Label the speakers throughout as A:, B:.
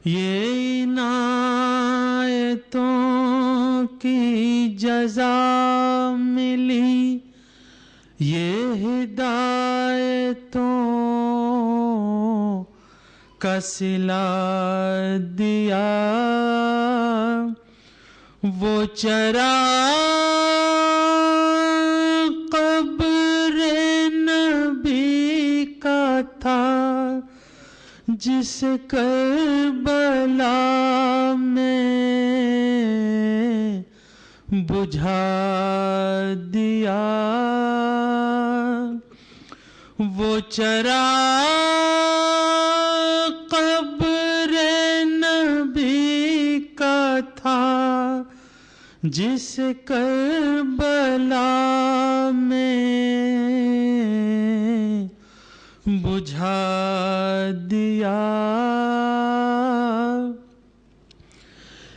A: یہ عنایتوں کی جزا ملی، یہ ہدایتوں کا صلہ دیا، وہ چراغ قبر نبی کا تھا جس کربلا میں بجھا دیا، وہ چراغ قبر نبی کا تھا جس کربلا میں بجھا دیا۔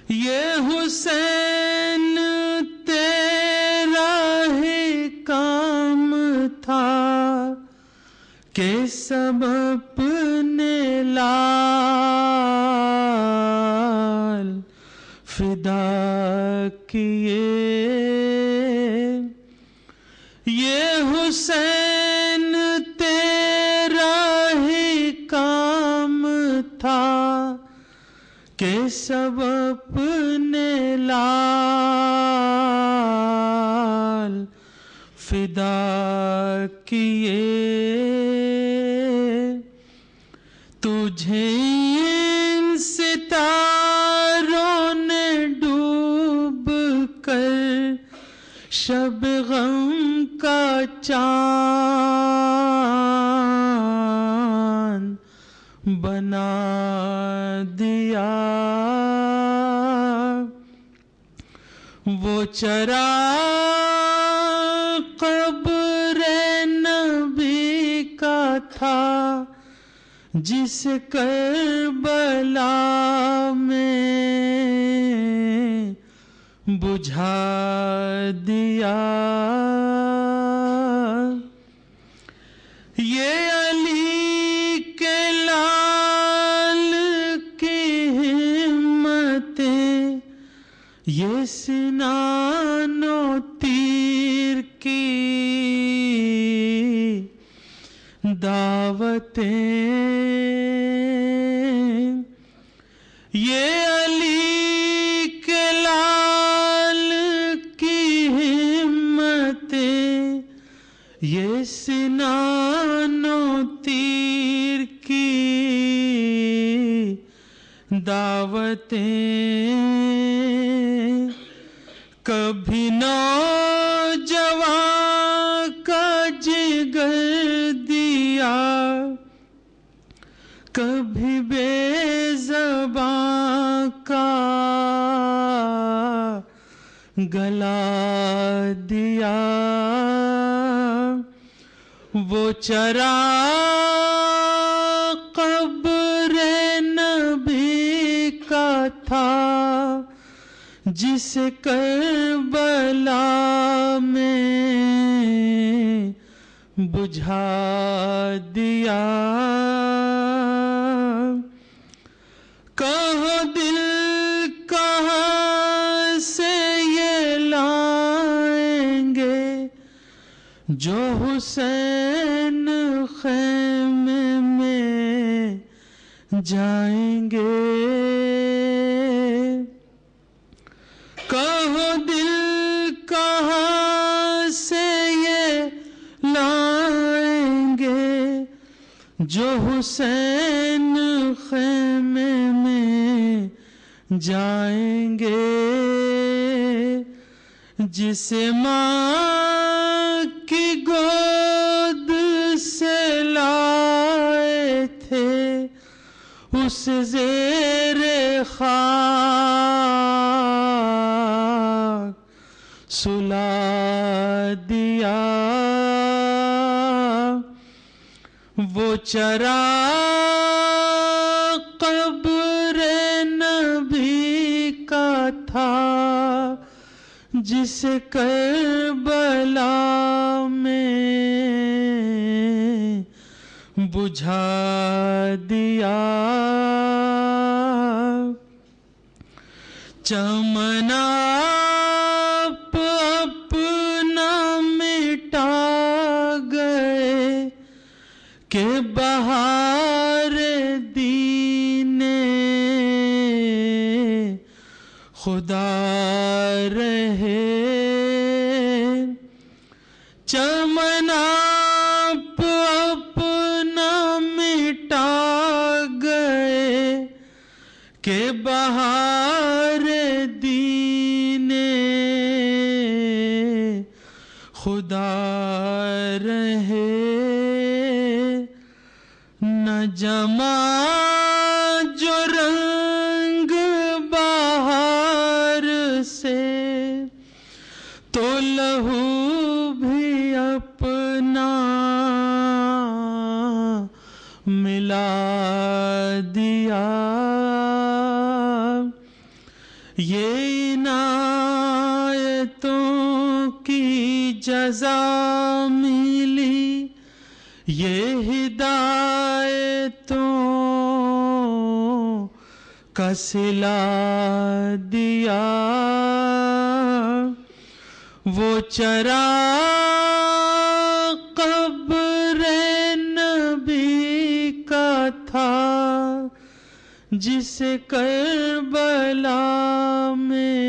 A: یہ حسین تیرا ہی کام تھا کہ سب اپنے لال فدا کیے، یہ حسین تیرا ہی کام تھا کہ سب اپنے لال فدا کیے، تجھے ان ستاروں نے ڈوب کر شب غم کا چاند بنا دیا، وہ چراغ قبر نبی کا تھا جس کربلا میں بجھا دیا، یہ علی کے لال کی ہمتیں، یہ سنان و تیر کی دعوتیں، یہ علی کے لال کی ہمتیں، یہ سنان و تیر کی دعوتیں، کبھی نوجوان کا جگر دیا، کبھی بے زباں کا گلا دیا، وہ چراغ قبر نبی کا تھا جس کربلا میں بجھا دیا، کہو دل کہاں سے یہ لائیں گے جو حسین خیمے میں جائیں گے، کہو دل کہاں سے یہ لائیں گے جو حسین خیمے میں جائیں گے، جسے ماں کی گود سے لائے تھے اس زیر خاک سلا دیا، وہ چراغ قبر نبی کا تھا جس کربلا میں بجھا دیا۔ چمن آپ اپنا مٹا گئے کہ بہار دین خدا رہے. چمن آپ اپنا مٹا گئے کہ بہار دین خدا رہے. نہ جمع جو رنگ بہار سے تو لہو بھی اپنا ملا دیا. یہ عنایتوں کی جزا ملی، یہ ہدایتوں کا صلہ دیا. وہ چراغ قبر نبی کا تھا جسے کربلا میں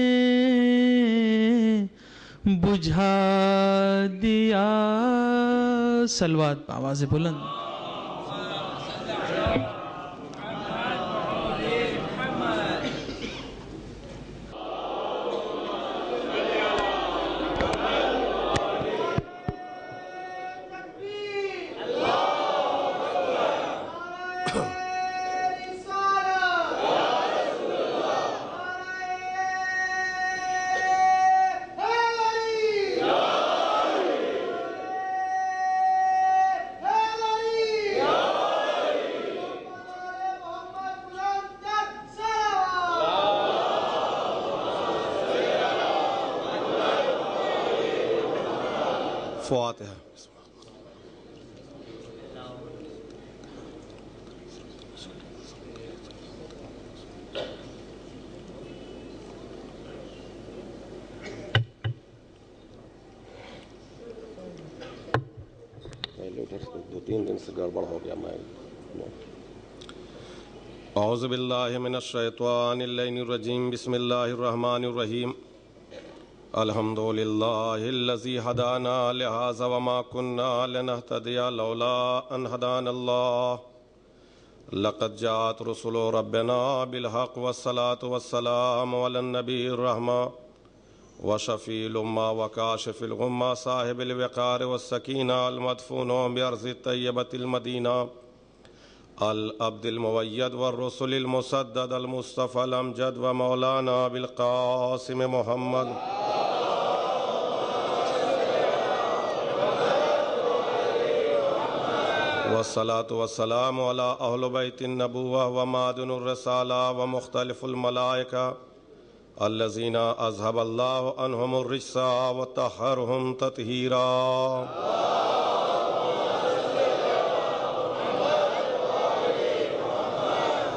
A: بجھا دیا. صلوات آواز بلند.
B: فاتحہ. دو تین دن سے گڑبڑ ہو گیا. میں اعوذ باللہ من الشیطان اللعین الرجیم. بسم اللہ الرحمن الرحیم. الحمد للہ الذی ہدانا لہذا وما کننا لنہتدی لولا ان ہدانا اللہ. لقد جاءت رسل ربنا بالحق والصلاة والسلام علی النبی الرحمہ وشفیع الامہ وکاشف الغمہ صاحب الوقار والسکینہ المدفون بارض الطیبۃ المدینہ العبد المؤید والرسل المسدد المصطفى الامجد ومولانا بالقاسم محمد والصلاة والسلام على أهل بيت النبوة ومعدن الرسالة ومختلف الملائكة الذين أذهب الله عنهم الرجس وطهرهم تطهيرا.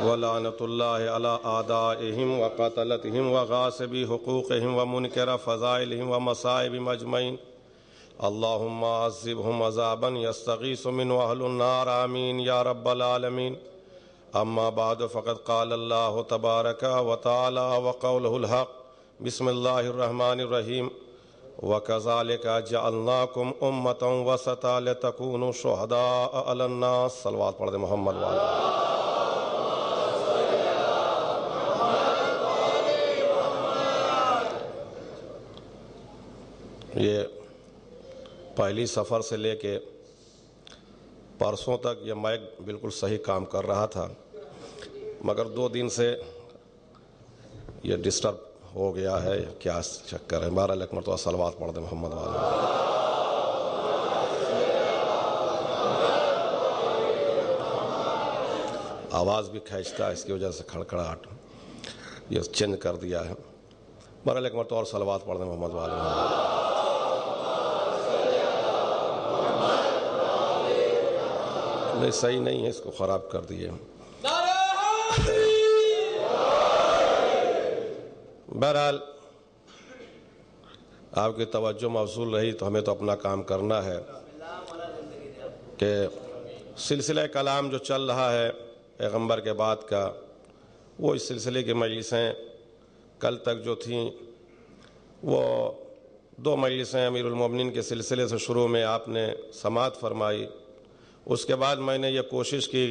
B: ولعنة الله على أعدائهم وقتلتهم وغاصبي حقوقهم ومنكر فضائلهم ومصائب مجمعين. اللهم عذبهم عذابا يستغيث منه أهل النار. آمين يا رب العالمين. أما بعد فقد قال الله تبارك وتعالى وقوله الحق. بسم الله الرحمن الرحيم. وكذلك جعلناكم أمة وسطا لتكونوا شهداء على الناس. صلوات پڑھ دے محمد والے. یہ پہلی سفر سے لے کے پرسوں تک یہ مائک بالکل صحیح کام کر رہا تھا، مگر 2 دن سے یہ ڈسٹرب ہو گیا ہے. کیا چکر ہے؟ 12 لکھ مرتبہ صلوات پڑھ دیں محمد والے. آواز بھی کھینچتا ہے، اس کی وجہ سے کھڑکھڑاہٹ یہ چینج کر دیا ہے. 12 لکھ مرتبہ اور صلوات پڑھ دیں محمد والے. نہیں صحیح نہیں ہے، اس کو خراب کر دیے. بہرحال آپ کی توجہ موصول رہی تو ہمیں تو اپنا کام کرنا ہے کہ سلسلہ کلام جو چل رہا ہے پیغمبر کے بعد کا، وہ اس سلسلے کی مجلسیں کل تک جو تھیں وہ 2 مجلسیں امیر المومنین کے سلسلے سے شروع میں آپ نے سماعت فرمائی. اس کے بعد میں نے یہ کوشش کی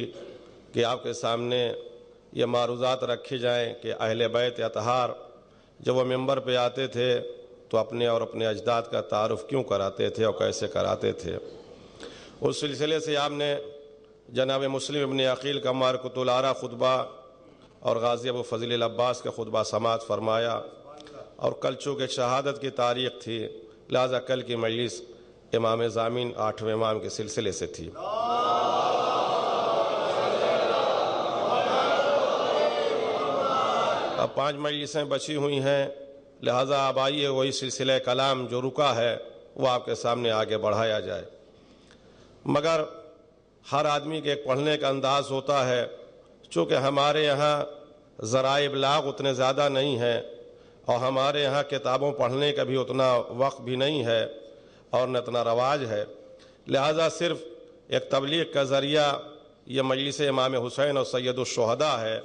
B: کہ آپ کے سامنے یہ معروضات رکھی جائیں کہ اہل بیت اطہار جب وہ ممبر پہ آتے تھے تو اپنے اور اپنے اجداد کا تعارف کیوں کراتے تھے اور کیسے کراتے تھے. اس سلسلے سے آپ نے جناب مسلم ابن عقیل کا مارکۃ العرا خطبہ اور غازی ابو فضل العباس کا خطبہ سماعت فرمایا، اور کل چونکہ شہادت کی تاریخ تھی لہذا کل کی مجلس امام ضامن 8ویں امام کے سلسلے سے تھی. اب 5 مجلسیں بچی ہوئی ہیں، لہذا اب آئیے وہی سلسلہ کلام جو رکا ہے وہ آپ کے سامنے آگے بڑھایا جائے. مگر ہر آدمی کے ایک پڑھنے کا انداز ہوتا ہے، چونکہ ہمارے یہاں ذرائع ابلاغ اتنے زیادہ نہیں ہیں اور ہمارے یہاں کتابوں پڑھنے کا بھی اتنا وقت بھی نہیں ہے اور نہ اتنا رواج ہے، لہذا صرف ایک تبلیغ کا ذریعہ یہ مجلس امام حسین اور سید الشہداء ہے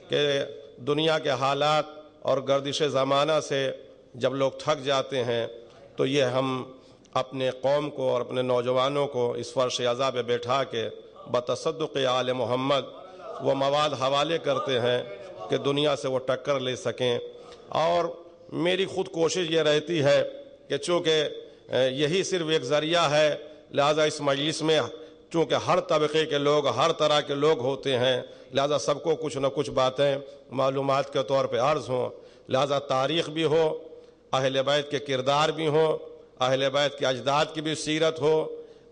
B: کہ دنیا کے حالات اور گردش زمانہ سے جب لوگ تھک جاتے ہیں تو یہ ہم اپنے قوم کو اور اپنے نوجوانوں کو اس فرش عزا پہ بیٹھا کے بتصدق آل محمد وہ مواد حوالے کرتے ہیں کہ دنیا سے وہ ٹکر لے سکیں. اور میری خود کوشش یہ رہتی ہے کہ چونکہ یہی صرف ایک ذریعہ ہے، لہذا اس مجلس میں چونکہ ہر طبقے کے لوگ ہر طرح کے لوگ ہوتے ہیں، لہذا سب کو کچھ نہ کچھ باتیں معلومات کے طور پہ عرض ہوں، لہذا تاریخ بھی ہو، اہل بیت کے کردار بھی ہوں، اہل بیت کے اجداد کی بھی سیرت ہو،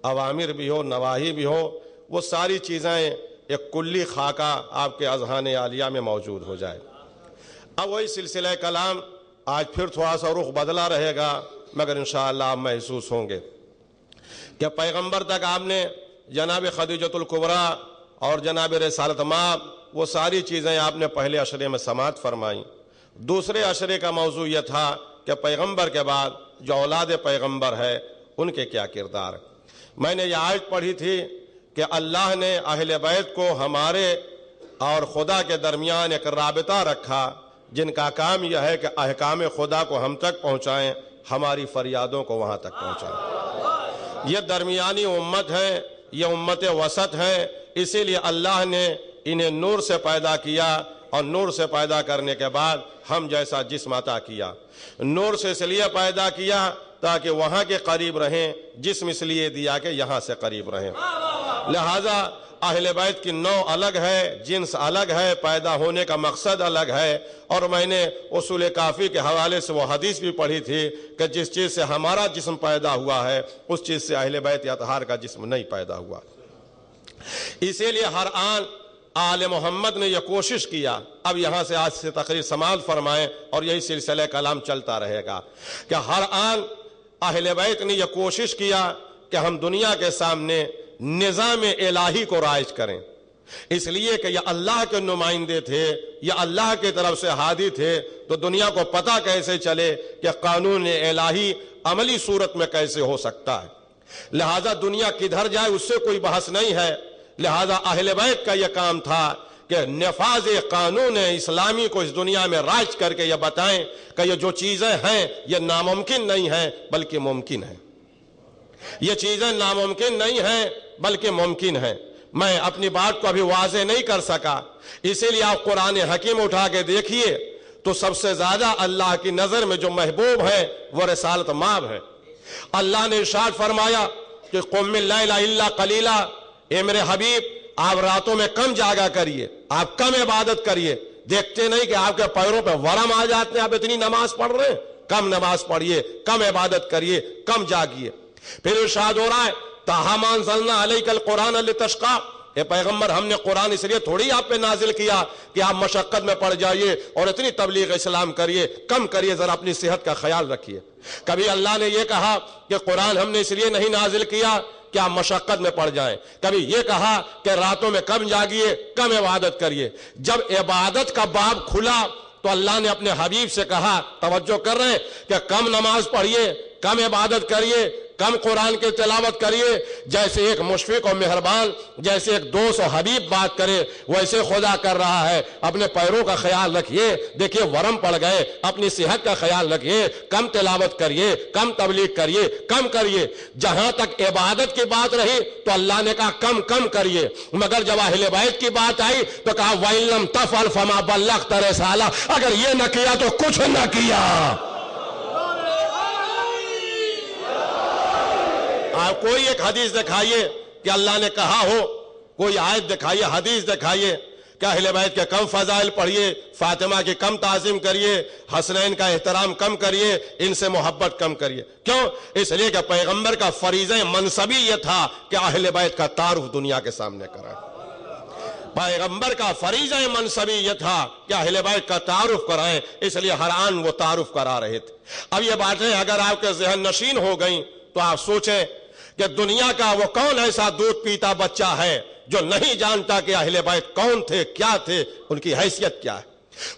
B: اوامر بھی ہو، نواہی بھی ہو، وہ ساری چیزیں ایک کلی خاکہ آپ کے اذہان عالیہ میں موجود ہو جائے. اب وہی سلسلہ کلام آج پھر تھوڑا سا رخ بدلا رہے گا، مگر انشاءاللہ آپ محسوس ہوں گے کہ پیغمبر تک آپ نے جناب خدیجۃ الکبریٰ اور جناب رسالت مآب وہ ساری چیزیں آپ نے پہلے عشرے میں سماعت فرمائیں. دوسرے عشرے کا موضوع یہ تھا کہ پیغمبر کے بعد جو اولاد پیغمبر ہے ان کے کیا کردار. میں نے یہ آیت پڑھی تھی کہ اللہ نے اہل بیت کو ہمارے اور خدا کے درمیان ایک رابطہ رکھا جن کا کام یہ ہے کہ احکام خدا کو ہم تک پہنچائیں، ہماری فریادوں کو وہاں تک پہنچائیں. یہ درمیانی امت ہے، یہ امت وسط ہے، اسی لیے اللہ نے انہیں نور سے پیدا کیا اور نور سے پیدا کرنے کے بعد ہم جیسا جسم عطا کیا. نور سے اس لیے پیدا کیا تاکہ وہاں کے قریب رہیں، جسم اس لیے دیا کہ یہاں سے قریب رہیں. لہذا اہل بیت کی نوع الگ ہے، جنس الگ ہے، پیدا ہونے کا مقصد الگ ہے. اور میں نے اصول کافی کے حوالے سے وہ حدیث بھی پڑھی تھی کہ جس چیز سے ہمارا جسم پیدا ہوا ہے اس چیز سے اہل بیت اطہار کا جسم نہیں پیدا ہوا. اسی لیے ہر آن آل محمد نے یہ کوشش کیا. اب یہاں سے آج سے تقریر سماعت فرمائیں اور یہی سلسلہ کلام چلتا رہے گا کہ ہر آن اہل بیت نے یہ کوشش کیا کہ ہم دنیا کے سامنے نظام الہی کو رائج کریں، اس لیے کہ یہ اللہ کے نمائندے تھے، یہ اللہ کی طرف سے ہادی تھے، تو دنیا کو پتہ کیسے چلے کہ قانون الہی عملی صورت میں کیسے ہو سکتا ہے. لہذا دنیا کدھر جائے اس سے کوئی بحث نہیں ہے. لہذا اہل بیت کا یہ کام تھا کہ نفاذ قانون اسلامی کو اس دنیا میں رائج کر کے یہ بتائیں کہ یہ جو چیزیں ہیں یہ ناممکن نہیں ہیں بلکہ ممکن ہیں. یہ چیزیں ناممکن نہیں ہیں بلکہ ممکن ہیں. میں اپنی بات کو ابھی واضح نہیں کر سکا، اسی لیے آپ قرآن حکیم اٹھا کے دیکھیے تو سب سے زیادہ اللہ کی نظر میں جو محبوب ہے وہ رسالت مآب ہے. اللہ نے ارشاد فرمایا کہ قم اللیل الا قلیلا، اے میرے حبیب آپ راتوں میں کم جاگا کریے، آپ کم عبادت کریے. دیکھتے نہیں کہ آپ کے پیروں پہ ورم آ جاتے ہیں، آپ اتنی نماز پڑھ رہے ہیں؟ کم نماز پڑھیے، کم عبادت کریے، کم جاگیے. پھر ارشاد ہو رہا ہے تاہا ما انزلنا علیک القرآن لتشقی، اے پیغمبر ہم نے قرآن اس لیے تھوڑی آپ پہ نازل کیا کہ آپ مشقت میں پڑ جائیے اور اتنی تبلیغ اسلام کریے. کم کریے، ذرا اپنی صحت کا خیال رکھیے. کبھی اللہ نے یہ کہا کہ قرآن ہم نے اس لیے نہیں نازل کیا کہ آپ مشقت میں پڑ جائیں. کبھی یہ کہا کہ راتوں میں کم جاگیے، کم عبادت کریے. جب عبادت کا باب کھلا تو اللہ نے اپنے حبیب سے کہا، توجہ کر رہے ہیں، کہ کم نماز پڑھیے، کم عبادت کریے، کم قرآن کی تلاوت کریے، جیسے ایک مشفق اور مہربان، جیسے ایک دوست اور حبیب بات کرے ویسے خدا کر رہا ہے۔ اپنے پیروں کا خیال رکھیے، دیکھیے ورم پڑ گئے، اپنی صحت کا خیال رکھیے، کم تلاوت کریے، کم تبلیغ کریے، کم کریے۔ جہاں تک عبادت کی بات رہی تو اللہ نے کہا کم کم کریے، مگر جب اہل بیت کی بات آئی تو کہا وَإِن لَّمْ تَفْعَلْ فَمَا بَلَّغْتَ رِسَالَتَهُ، اگر یہ نہ کیا تو کچھ نہ کیا۔ آپ کوئی ایک حدیث دکھائیے کہ اللہ نے کہا ہو، کوئی آیت دکھائیے، حدیث دکھائیے کہ اہل بیت کے کم فضائل پڑھیے، فاطمہ کی کم تعظیم کریے، حسنین کا احترام کم کریے، ان سے محبت کم کریے۔ کیوں؟ اس لیے کہ پیغمبر کا فریضہ منصبی یہ تھا کہ اہل بیت کا تعارف دنیا کے سامنے کرائے۔ پیغمبر کا فریضہ منصبی یہ تھا کہ اہل بیت کا تعارف کرائیں، اس لیے ہر آن وہ تعارف کرا رہے تھے۔ اب یہ باتیں اگر آپ کے ذہن نشین ہو گئیں تو آپ سوچیں کہ دنیا کا وہ کون ایسا دودھ پیتا بچہ ہے جو نہیں جانتا کہ اہل بیت کون تھے، کیا تھے، ان کی حیثیت کیا ہے؟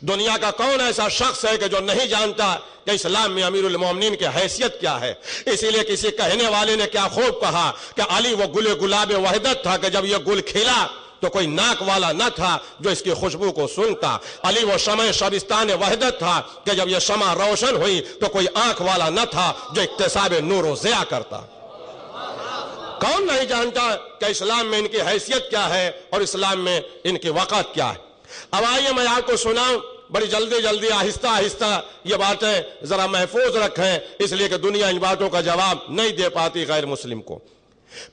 B: دنیا کا کون ایسا شخص ہے کہ جو نہیں جانتا کہ اسلام میں امیر المومنین کی حیثیت کیا ہے؟ اسی لیے کسی کہنے والے نے کیا خوب کہا کہ علی وہ گل گلاب وحدت تھا کہ جب یہ گل کھلا تو کوئی ناک والا نہ تھا جو اس کی خوشبو کو سنتا۔ علی وہ شمع شبستان وحدت تھا کہ جب یہ شمع روشن ہوئی تو کوئی آنکھ والا نہ تھا جو اکتساب نور و ضیاء کرتا۔ کون نہیں جانتا کہ اسلام میں ان کی حیثیت کیا ہے اور اسلام میں ان کی وقت کیا ہے؟ اب آئیے میں آپ کو سناؤں، بڑی جلدی جلدی آہستہ آہستہ یہ باتیں ذرا محفوظ رکھیں، اس لیے کہ دنیا ان باتوں کا جواب نہیں دے پاتی غیر مسلم کو۔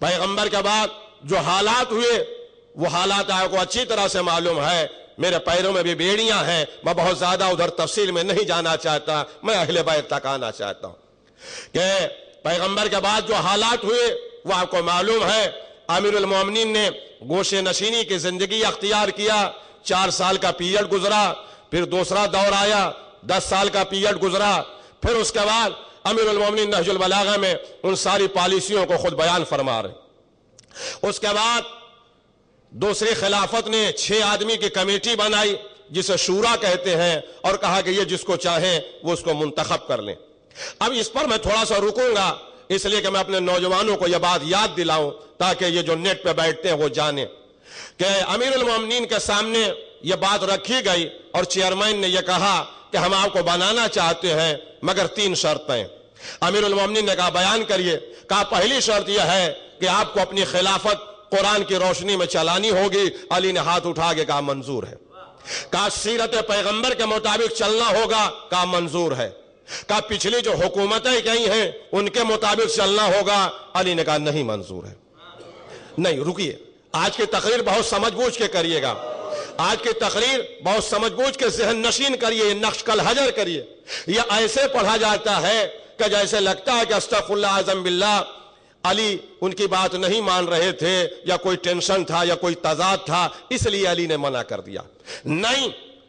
B: پیغمبر کے بعد جو حالات ہوئے وہ حالات آپ کو اچھی طرح سے معلوم ہے۔ میرے پیروں میں بھی بیڑیاں ہیں، میں بہت زیادہ ادھر تفصیل میں نہیں جانا چاہتا، میں اہل بیت تک آنا چاہتا ہوں کہ پیغمبر کے بعد جو حالات ہوئے وہ آپ کو معلوم ہے۔ امیر المومنین نے گوشے نشینی کی زندگی اختیار کیا، 4 سال کا پیریڈ گزرا، پھر دوسرا دور آیا، 10 سال کا پیریڈ گزرا، پھر اس کے بعد امیر المومنین نہج البلاغہ میں ان ساری پالیسیوں کو خود بیان فرما رہے۔ اس کے بعد دوسری خلافت نے 6 آدمی کی کمیٹی بنائی جسے شورا کہتے ہیں، اور کہا کہ یہ جس کو چاہیں وہ اس کو منتخب کر لیں۔ اب اس پر میں تھوڑا سا رکوں گا، اس لیے کہ میں اپنے نوجوانوں کو یہ بات یاد دلاؤں تاکہ یہ جو نیٹ پہ بیٹھتے ہیں وہ جانیں کہ امیر المومنین کے سامنے یہ بات رکھی گئی اور چیئرمین نے یہ کہا کہ ہم آپ کو بنانا چاہتے ہیں مگر 3 شرطیں۔ امیر المومنین نے کہا بیان کریے۔ کہا پہلی شرط یہ ہے کہ آپ کو اپنی خلافت قرآن کی روشنی میں چلانی ہوگی۔ علی نے ہاتھ اٹھا کے کہا منظور ہے۔ کہا سیرت پیغمبر کے مطابق چلنا ہوگا، کہا منظور ہے۔ کہا پچھلی جو حکومتیں کہیں ہیں ان کے مطابق چلنا ہوگا، علی نے کہا نہیں منظور ہے۔ نہیں رکیے، آج کی تقریر بہت سمجھ بوجھ کے کریے گا، آج کی تقریر بہت سمجھ بوجھ کے ذہن نشین کریے، یہ نقش کل حجر کریے۔ یہ ایسے پڑھا جاتا ہے کہ جیسے لگتا ہے کہ استغفر اللہ اعظم باللہ، علی ان کی بات نہیں مان رہے تھے یا کوئی ٹینشن تھا یا کوئی تضاد تھا اس لیے علی نے منع کر دیا۔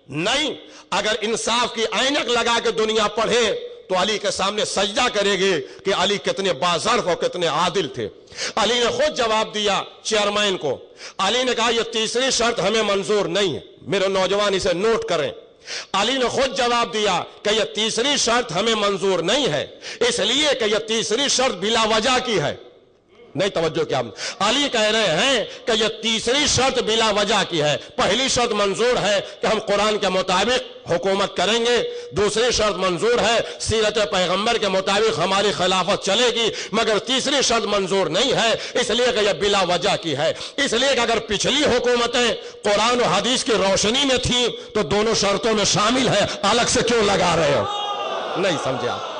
B: نہیں، اگر انصاف کی عینک لگا کے دنیا پڑھے تو علی کے سامنے سجدہ کرے گی کہ علی کتنے باظرف اور کتنے عادل تھے۔ علی نے خود جواب دیا چیئرمین کو۔ علی نے کہا یہ تیسری شرط ہمیں منظور نہیں ہے، میرے نوجوان اسے نوٹ کریں۔ علی نے خود جواب دیا کہ یہ تیسری شرط ہمیں منظور نہیں ہے، اس لیے کہ یہ تیسری شرط بلا وجہ کی ہے۔ نہیں توجہ کیا؟ علی کہہ رہے ہیں کہ یہ تیسری شرط بلا وجہ کی ہے۔ پہلی شرط منظور ہے کہ ہم قرآن کے مطابق حکومت کریں گے، دوسری شرط منظور ہے سیرت پیغمبر کے مطابق ہماری خلافت چلے گی، مگر تیسری شرط منظور نہیں ہے اس لیے کہ یہ بلا وجہ کی ہے۔ اس لیے کہ اگر پچھلی حکومتیں قرآن و حدیث کی روشنی میں تھیں تو دونوں شرطوں میں شامل ہے، الگ سے کیوں لگا رہے ہو؟ نہیں سمجھے آپ؟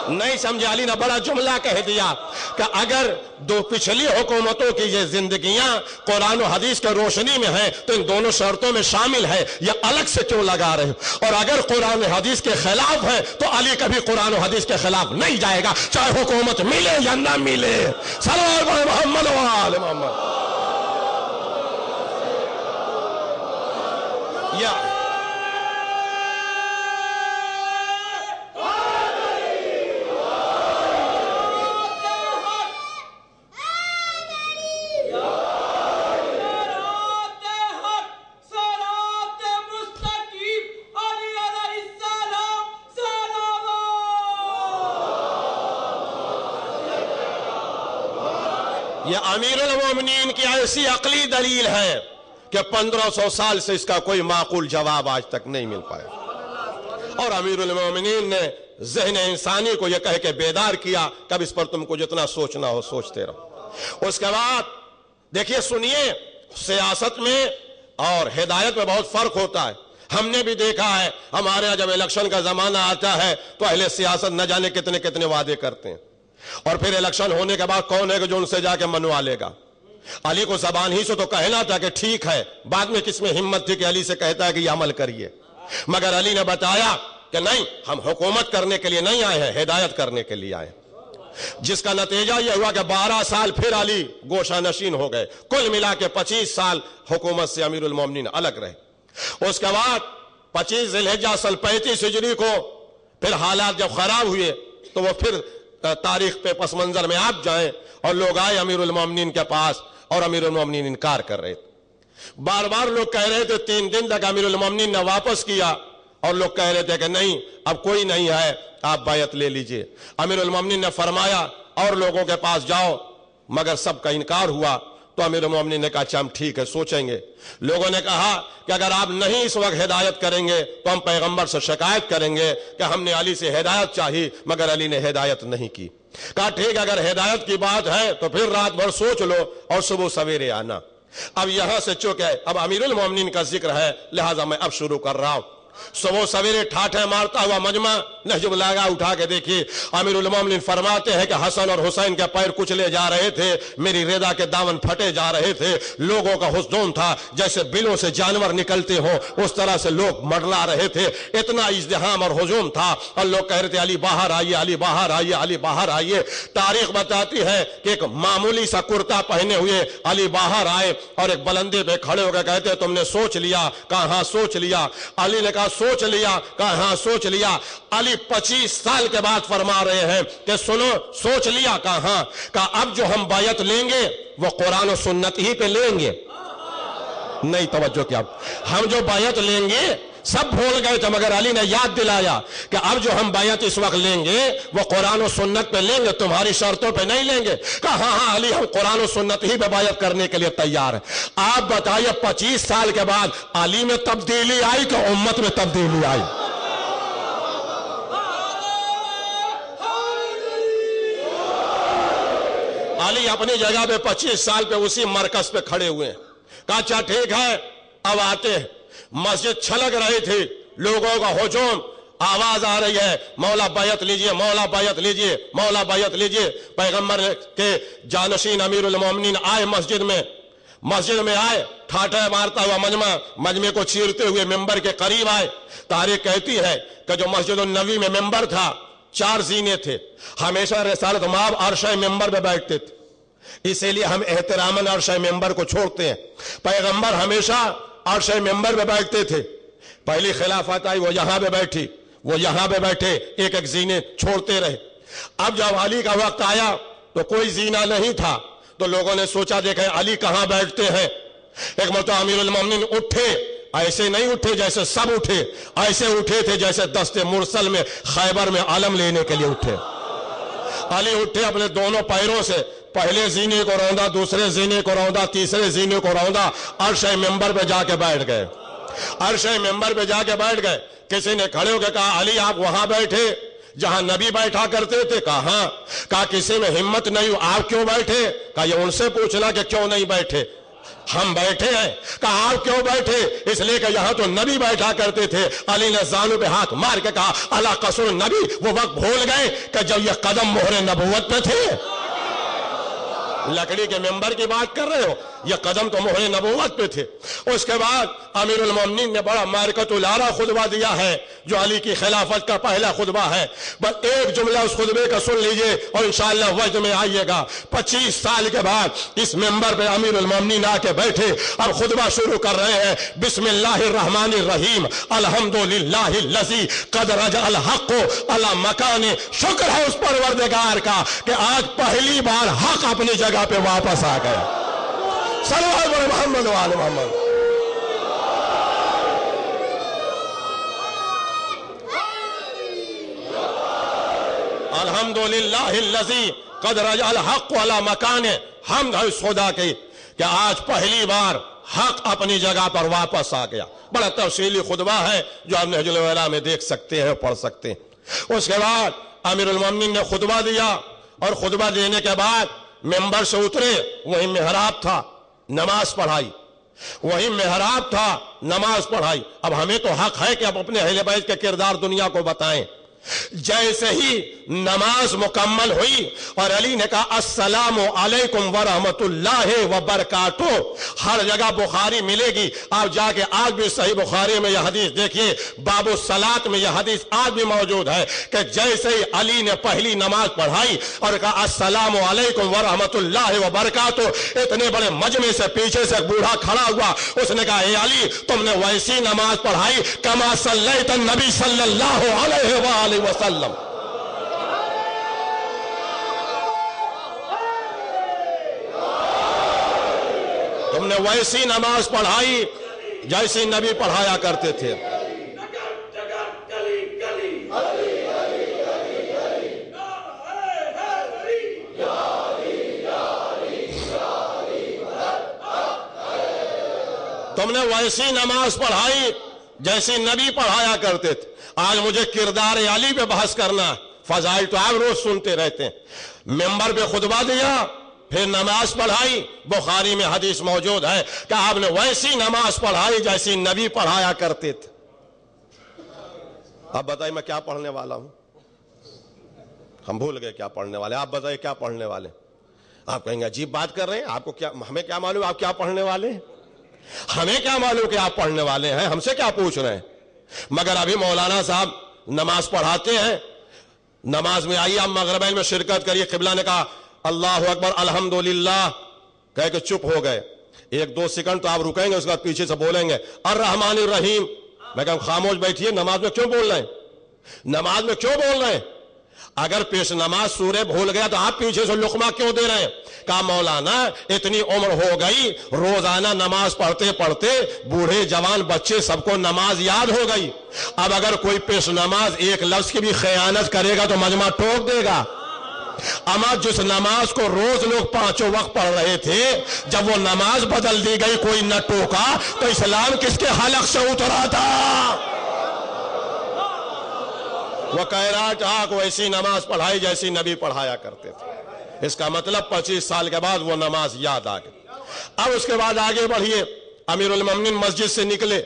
B: نہیں سمجھے؟ علی نے بڑا جملہ کہہ دیا کہ اگر دو پچھلی حکومتوں کی یہ زندگیاں قرآن و حدیث کے روشنی میں ہیں تو ان دونوں شرطوں میں شامل ہے، یہ الگ سے کیوں لگا رہے ہیں؟ اور اگر قرآن و حدیث کے خلاف ہے تو علی کبھی قرآن و حدیث کے خلاف نہیں جائے گا، چاہے حکومت ملے یا نہ ملے۔ صلوات محمد و آل محمد۔ یہ امیر المومنین کی ایسی عقلی دلیل ہے کہ 1500 سال سے اس کا کوئی معقول جواب آج تک نہیں مل پایا، اور امیر المومنین نے ذہن انسانی کو یہ کہہ کے بیدار کیا کہ اب اس پر تم کو جتنا سوچنا ہو سوچتے رہو۔ اس کے بعد دیکھیے سنیے، سیاست میں اور ہدایت میں بہت فرق ہوتا ہے۔ ہم نے بھی دیکھا ہے، ہمارے یہاں جب الیکشن کا زمانہ آتا ہے تو اہل سیاست نہ جانے کتنے کتنے وعدے کرتے ہیں، اور پھر الیکشن ہونے کے بعد کون ہے کہ جو ان سے جا کے منوا لے گا؟ علی کو زبان ہی سے تو کہنا تھا کہ ٹھیک ہے، بعد میں کس میں ہمت تھی کہ علی سے کہتا ہے کہ یہ عمل کریے، مگر علی نے بتایا کہ نہیں، ہم حکومت کرنے کے لیے نہیں آئے ہیں، ہدایت کرنے کے لیے آئے، جس کا نتیجہ یہ ہوا کہ 12 سال پھر علی گوشہ نشین ہو گئے، کل ملا کے 25 سال حکومت سے امیر المومنین الگ رہے۔ اس کے بعد 25 ذی الحجہ سال 35 ہجری کو پھر حالات جب خراب ہوئے تو وہ پھر تاریخ پہ پس منظر میں آپ جائیں، اور لوگ آئے امیر المومنین کے پاس، اور امیر المومنین انکار کر رہے تھے، بار بار لوگ کہہ رہے تھے، 3 دن تک امیر المومنین نے واپس کیا، اور لوگ کہہ رہے تھے کہ نہیں اب کوئی نہیں ہے، آپ بیعت لے لیجئے۔ امیر المومنین نے فرمایا اور لوگوں کے پاس جاؤ، مگر سب کا انکار ہوا، تو امیر المومنین نے کہا اچھا ہم ٹھیک ہے سوچیں گے۔ لوگوں نے کہا کہ اگر آپ نہیں اس وقت ہدایت کریں گے تو ہم پیغمبر سے شکایت کریں گے کہ ہم نے علی سے ہدایت چاہی مگر علی نے ہدایت نہیں کی۔ کہا ٹھیک اگر ہدایت کی بات ہے تو پھر رات بھر سوچ لو اور صبح سویرے آنا۔ اب یہاں سے چونکہ اب امیر المومنین کا ذکر ہے لہٰذا میں اب شروع کر رہا ہوں۔ صبح سویرے ٹھاٹھے مارتا ہوا مجمع نہج البلاغہ اٹھا کے دیکھیے، امیر المومنین فرماتے ہیں کہ حسن اور حسین کے پیر کچلے جا رہے تھے، میری رضا کے دامن پھٹے جا رہے تھے، لوگوں کا ہجوم تھا، جیسے بلوں سے جانور نکلتے ہوں اس طرح سے لوگ منڈلا رہے تھے، اتنا ازدحام اور ہجوم تھا، اور لوگ کہہ رہے تھے علی باہر آئیے، علی باہر آئیے، علی باہر آئیے۔ تاریخ بتاتی ہے کہ ایک معمولی سا کرتا پہنے ہوئے علی باہر آئے اور ایک بلندے پہ کھڑے ہو کے کہتے تم نے سوچ لیا؟ کہا ہاں سوچ لیا۔ علی نے کہا سوچ لیا؟ کہا ہاں سوچ لیا۔ علی 25 سال کے بعد فرما رہے ہیں کہ سنو سوچ لیا؟ کہا ہاں۔ کہا اب جو ہم بیعت لیں گے وہ قرآن و سنت ہی پہ لیں گے؟ نہیں توجہ کیا، ہم جو بیعت لیں گے سب بھول گئے تھے مگر علی نے یاد دلایا کہ اب جو ہم بیعت اس وقت لیں گے وہ قرآن و سنت پہ لیں گے، تمہاری شرطوں پہ نہیں لیں گے۔ کہا ہاں ہاں علی ہم قرآن و سنت ہی پہ بیعت کرنے کے لیے تیار ہیں۔ آپ بتائیے 25 سال کے بعد علی میں تبدیلی آئی کہ امت میں تبدیلی آئی؟ علی اپنی جگہ پہ 25 سال پہ اسی مرکز پہ کھڑے ہوئے ہیں۔ کہا اچھا ٹھیک ہے اب آتے ہیں۔ مسجد چھلک رہی تھی، لوگوں کا ہجوم، آواز آ رہی ہے مولا بیعت لیجئے، مولا بیعت لیجئے، مولا بیعت لیجئے۔ پیغمبر کے جانشین امیر المومنین آئے مسجد میں آئے، ٹھاٹھے مارتا ہوا مجمع کو چیرتے ہوئے ممبر کے قریب آئے۔ تاریخ کہتی ہے کہ جو مسجد النبی میں ممبر تھا 4 زینے تھے، ہمیشہ رسالت مآب عرشہ ممبر پہ بیٹھتے تھے، اسی لیے ہم احتراماً عرشہ ممبر کو چھوڑتے ہیں۔ پیغمبر ہمیشہ عرشہ ممبر پہ بیٹھتے تھے، پہلی خلافت آئی وہ یہاں پہ بیٹھی، وہ یہاں پہ بیٹھے، ایک ایک زینے چھوڑتے رہے۔ اب جب علی کا وقت آیا تو کوئی زینہ نہیں تھا، تو لوگوں نے سوچا دیکھیں علی کہاں بیٹھتے ہیں۔ ایک مرتبہ امیر المومنین اٹھے، ایسے نہیں اٹھے جیسے سب اٹھے، ایسے اٹھے تھے جیسے دست مرسل میں خیبر میں علم لینے کے لیے اٹھے۔ علی اٹھے اپنے دونوں پیروں سے، پہلے زینے کو روندا، دوسرے زینے کو روندا، تیسرے زینے کو روندا، عرشہ ممبر پہ جا کے بیٹھ گئے۔ عرشہ ممبر پہ جا کے بیٹھ گئے۔ کسی نے کھڑے ہو کے کہا علی آپ وہاں بیٹھے جہاں نبی بیٹھا کرتے تھے؟ کہا ہاں۔ کہا کسی میں ہمت نہیں ہو آپ کیوں بیٹھے؟ کہا یہ ان سے پوچھنا کہ کیوں نہیں بیٹھے، ہم بیٹھے ہیں۔ کہا آپ کیوں بیٹھے؟ اس لیے کہ یہاں تو نبی بیٹھا کرتے تھے۔ علی نے زانوں پہ ہاتھ مار کے کہا الا قصر نبی، وہ وقت بھول گئے کہ جب یہ قدم مہر نبوت پہ تھے؟ لکڑی کے ممبر کی بات کر رہے ہو، یہ قدم تو مہر نبوت پہ تھے۔ اس کے بعد امیر المومنین نے بڑا مارکۃ العرا خطبہ دیا ہے جو علی کی خلافت کا پہلا خطبہ ہے۔ بس ایک جملہ اس خطبے کا سن لیجئے اور انشاءاللہ وجد میں آئیے گا۔ 25 سال کے بعد اس ممبر پہ امیر المومنین آ کے بیٹھے، اب خطبہ شروع کر رہے ہیں۔ بسم اللہ الرحمن الرحیم، الحمدللہ الذی قد رجع الحق علی مکان۔ شکر ہے اس پروردگار کا کہ آج پہلی بار حق اپنی جگہ پہ واپس آ گیا۔ صلو علی محمد وآل محمد۔ الحمدللہ الذی قد رجع الحق علی مکانہ۔ حمد ہے اس خدا کی کہ آج پہلی بار حق اپنی جگہ پر واپس آ گیا. بڑا تفصیلی خطبہ ہے جو آپ نہج البلاغہ میں دیکھ سکتے ہیں، پڑھ سکتے ہیں. اس کے بعد امیر المومنین نے خطبہ دیا اور خطبہ دینے کے بعد ممبر سے اترے. وہی محراب تھا، نماز پڑھائی. وہی محراب تھا، نماز پڑھائی. اب ہمیں تو حق ہے کہ اب اپنے اہل بیت کے کردار دنیا کو بتائیں. جیسے ہی نماز مکمل ہوئی اور علی نے کہا السلام علیکم ورحمۃ اللہ وبرکاتہ. ہر جگہ بخاری ملے گی، آپ جا کے آج بھی صحیح بخاری میں یہ حدیث دیکھیے، باب الصلاۃ میں یہ حدیث آج بھی موجود ہے کہ جیسے ہی علی نے پہلی نماز پڑھائی اور کہا السلام علیکم ورحمۃ اللہ وبرکاتہ، اتنے بڑے مجمع سے پیچھے سے ایک بوڑھا کھڑا ہوا. اس نے کہا اے علی، تم نے ویسی نماز پڑھائی کما صلیت النبی صلی اللہ علیہ وآلہ وسلم. تم نے ویسی نماز پڑھائی جیسی نبی پڑھایا کرتے تھے. تم نے ویسی نماز پڑھائی جیسی نبی پڑھایا کرتے تھے. آج مجھے کردار علی پہ بحث کرنا. فضائل تو آپ روز سنتے رہتے ہیں. ممبر پہ خطبہ دیا، پھر نماز پڑھائی. بخاری میں حدیث موجود ہے کہ آپ نے ویسی نماز پڑھائی جیسی نبی پڑھایا کرتے تھے. اب بتائیے میں کیا پڑھنے والا ہوں؟ ہم بھول گئے کیا پڑھنے والے. آپ بتائیے کیا پڑھنے والے؟ آپ کہیں گے عجیب بات کر رہے ہیں، آپ کو کیا، ہمیں کیا معلوم آپ کیا پڑھنے والے ہیں؟ ہمیں کیا معلوم کہ آپ پڑھنے والے ہیں؟ ہم سے کیا پوچھ رہے ہیں؟ مگر ابھی مولانا صاحب نماز پڑھاتے ہیں. نماز میں آئیے، آپ مغربین میں شرکت کریے. قبلہ نے کہا اللہ اکبر الحمدللہ کہہ کے چپ ہو گئے. 1-2 سیکنڈ تو آپ رکیں گے، اس کے بعد پیچھے سے بولیں گے الرحمن الرحیم. میں کہا خاموش بیٹھیے، نماز میں کیوں بول رہے ہیں؟ نماز میں کیوں بول رہے ہیں؟ اگر پیش نماز سورہ بھول گیا تو آپ پیچھے سے لقمہ کیوں دے رہے ہیں؟ کہا مولانا اتنی عمر ہو گئی، روزانہ نماز پڑھتے پڑھتے بوڑھے جوان بچے سب کو نماز یاد ہو گئی. اب اگر کوئی پیش نماز ایک لفظ کی بھی خیانت کرے گا تو مجمع ٹوک دے گا. اما جس نماز کو روز لوگ 5 وقت پڑھ رہے تھے، جب وہ نماز بدل دی گئی کوئی نہ ٹوکا تو اسلام کس کے حلق سے اترا تھا؟ وہ کہہ رہا تھا کہ ایسی نماز پڑھائی جیسی نبی پڑھایا کرتے تھے. اس کا مطلب 25 سال کے بعد وہ نماز یاد آ گئی. اب اس کے بعد آگے بڑھیے. امیر المومنین مسجد سے نکلے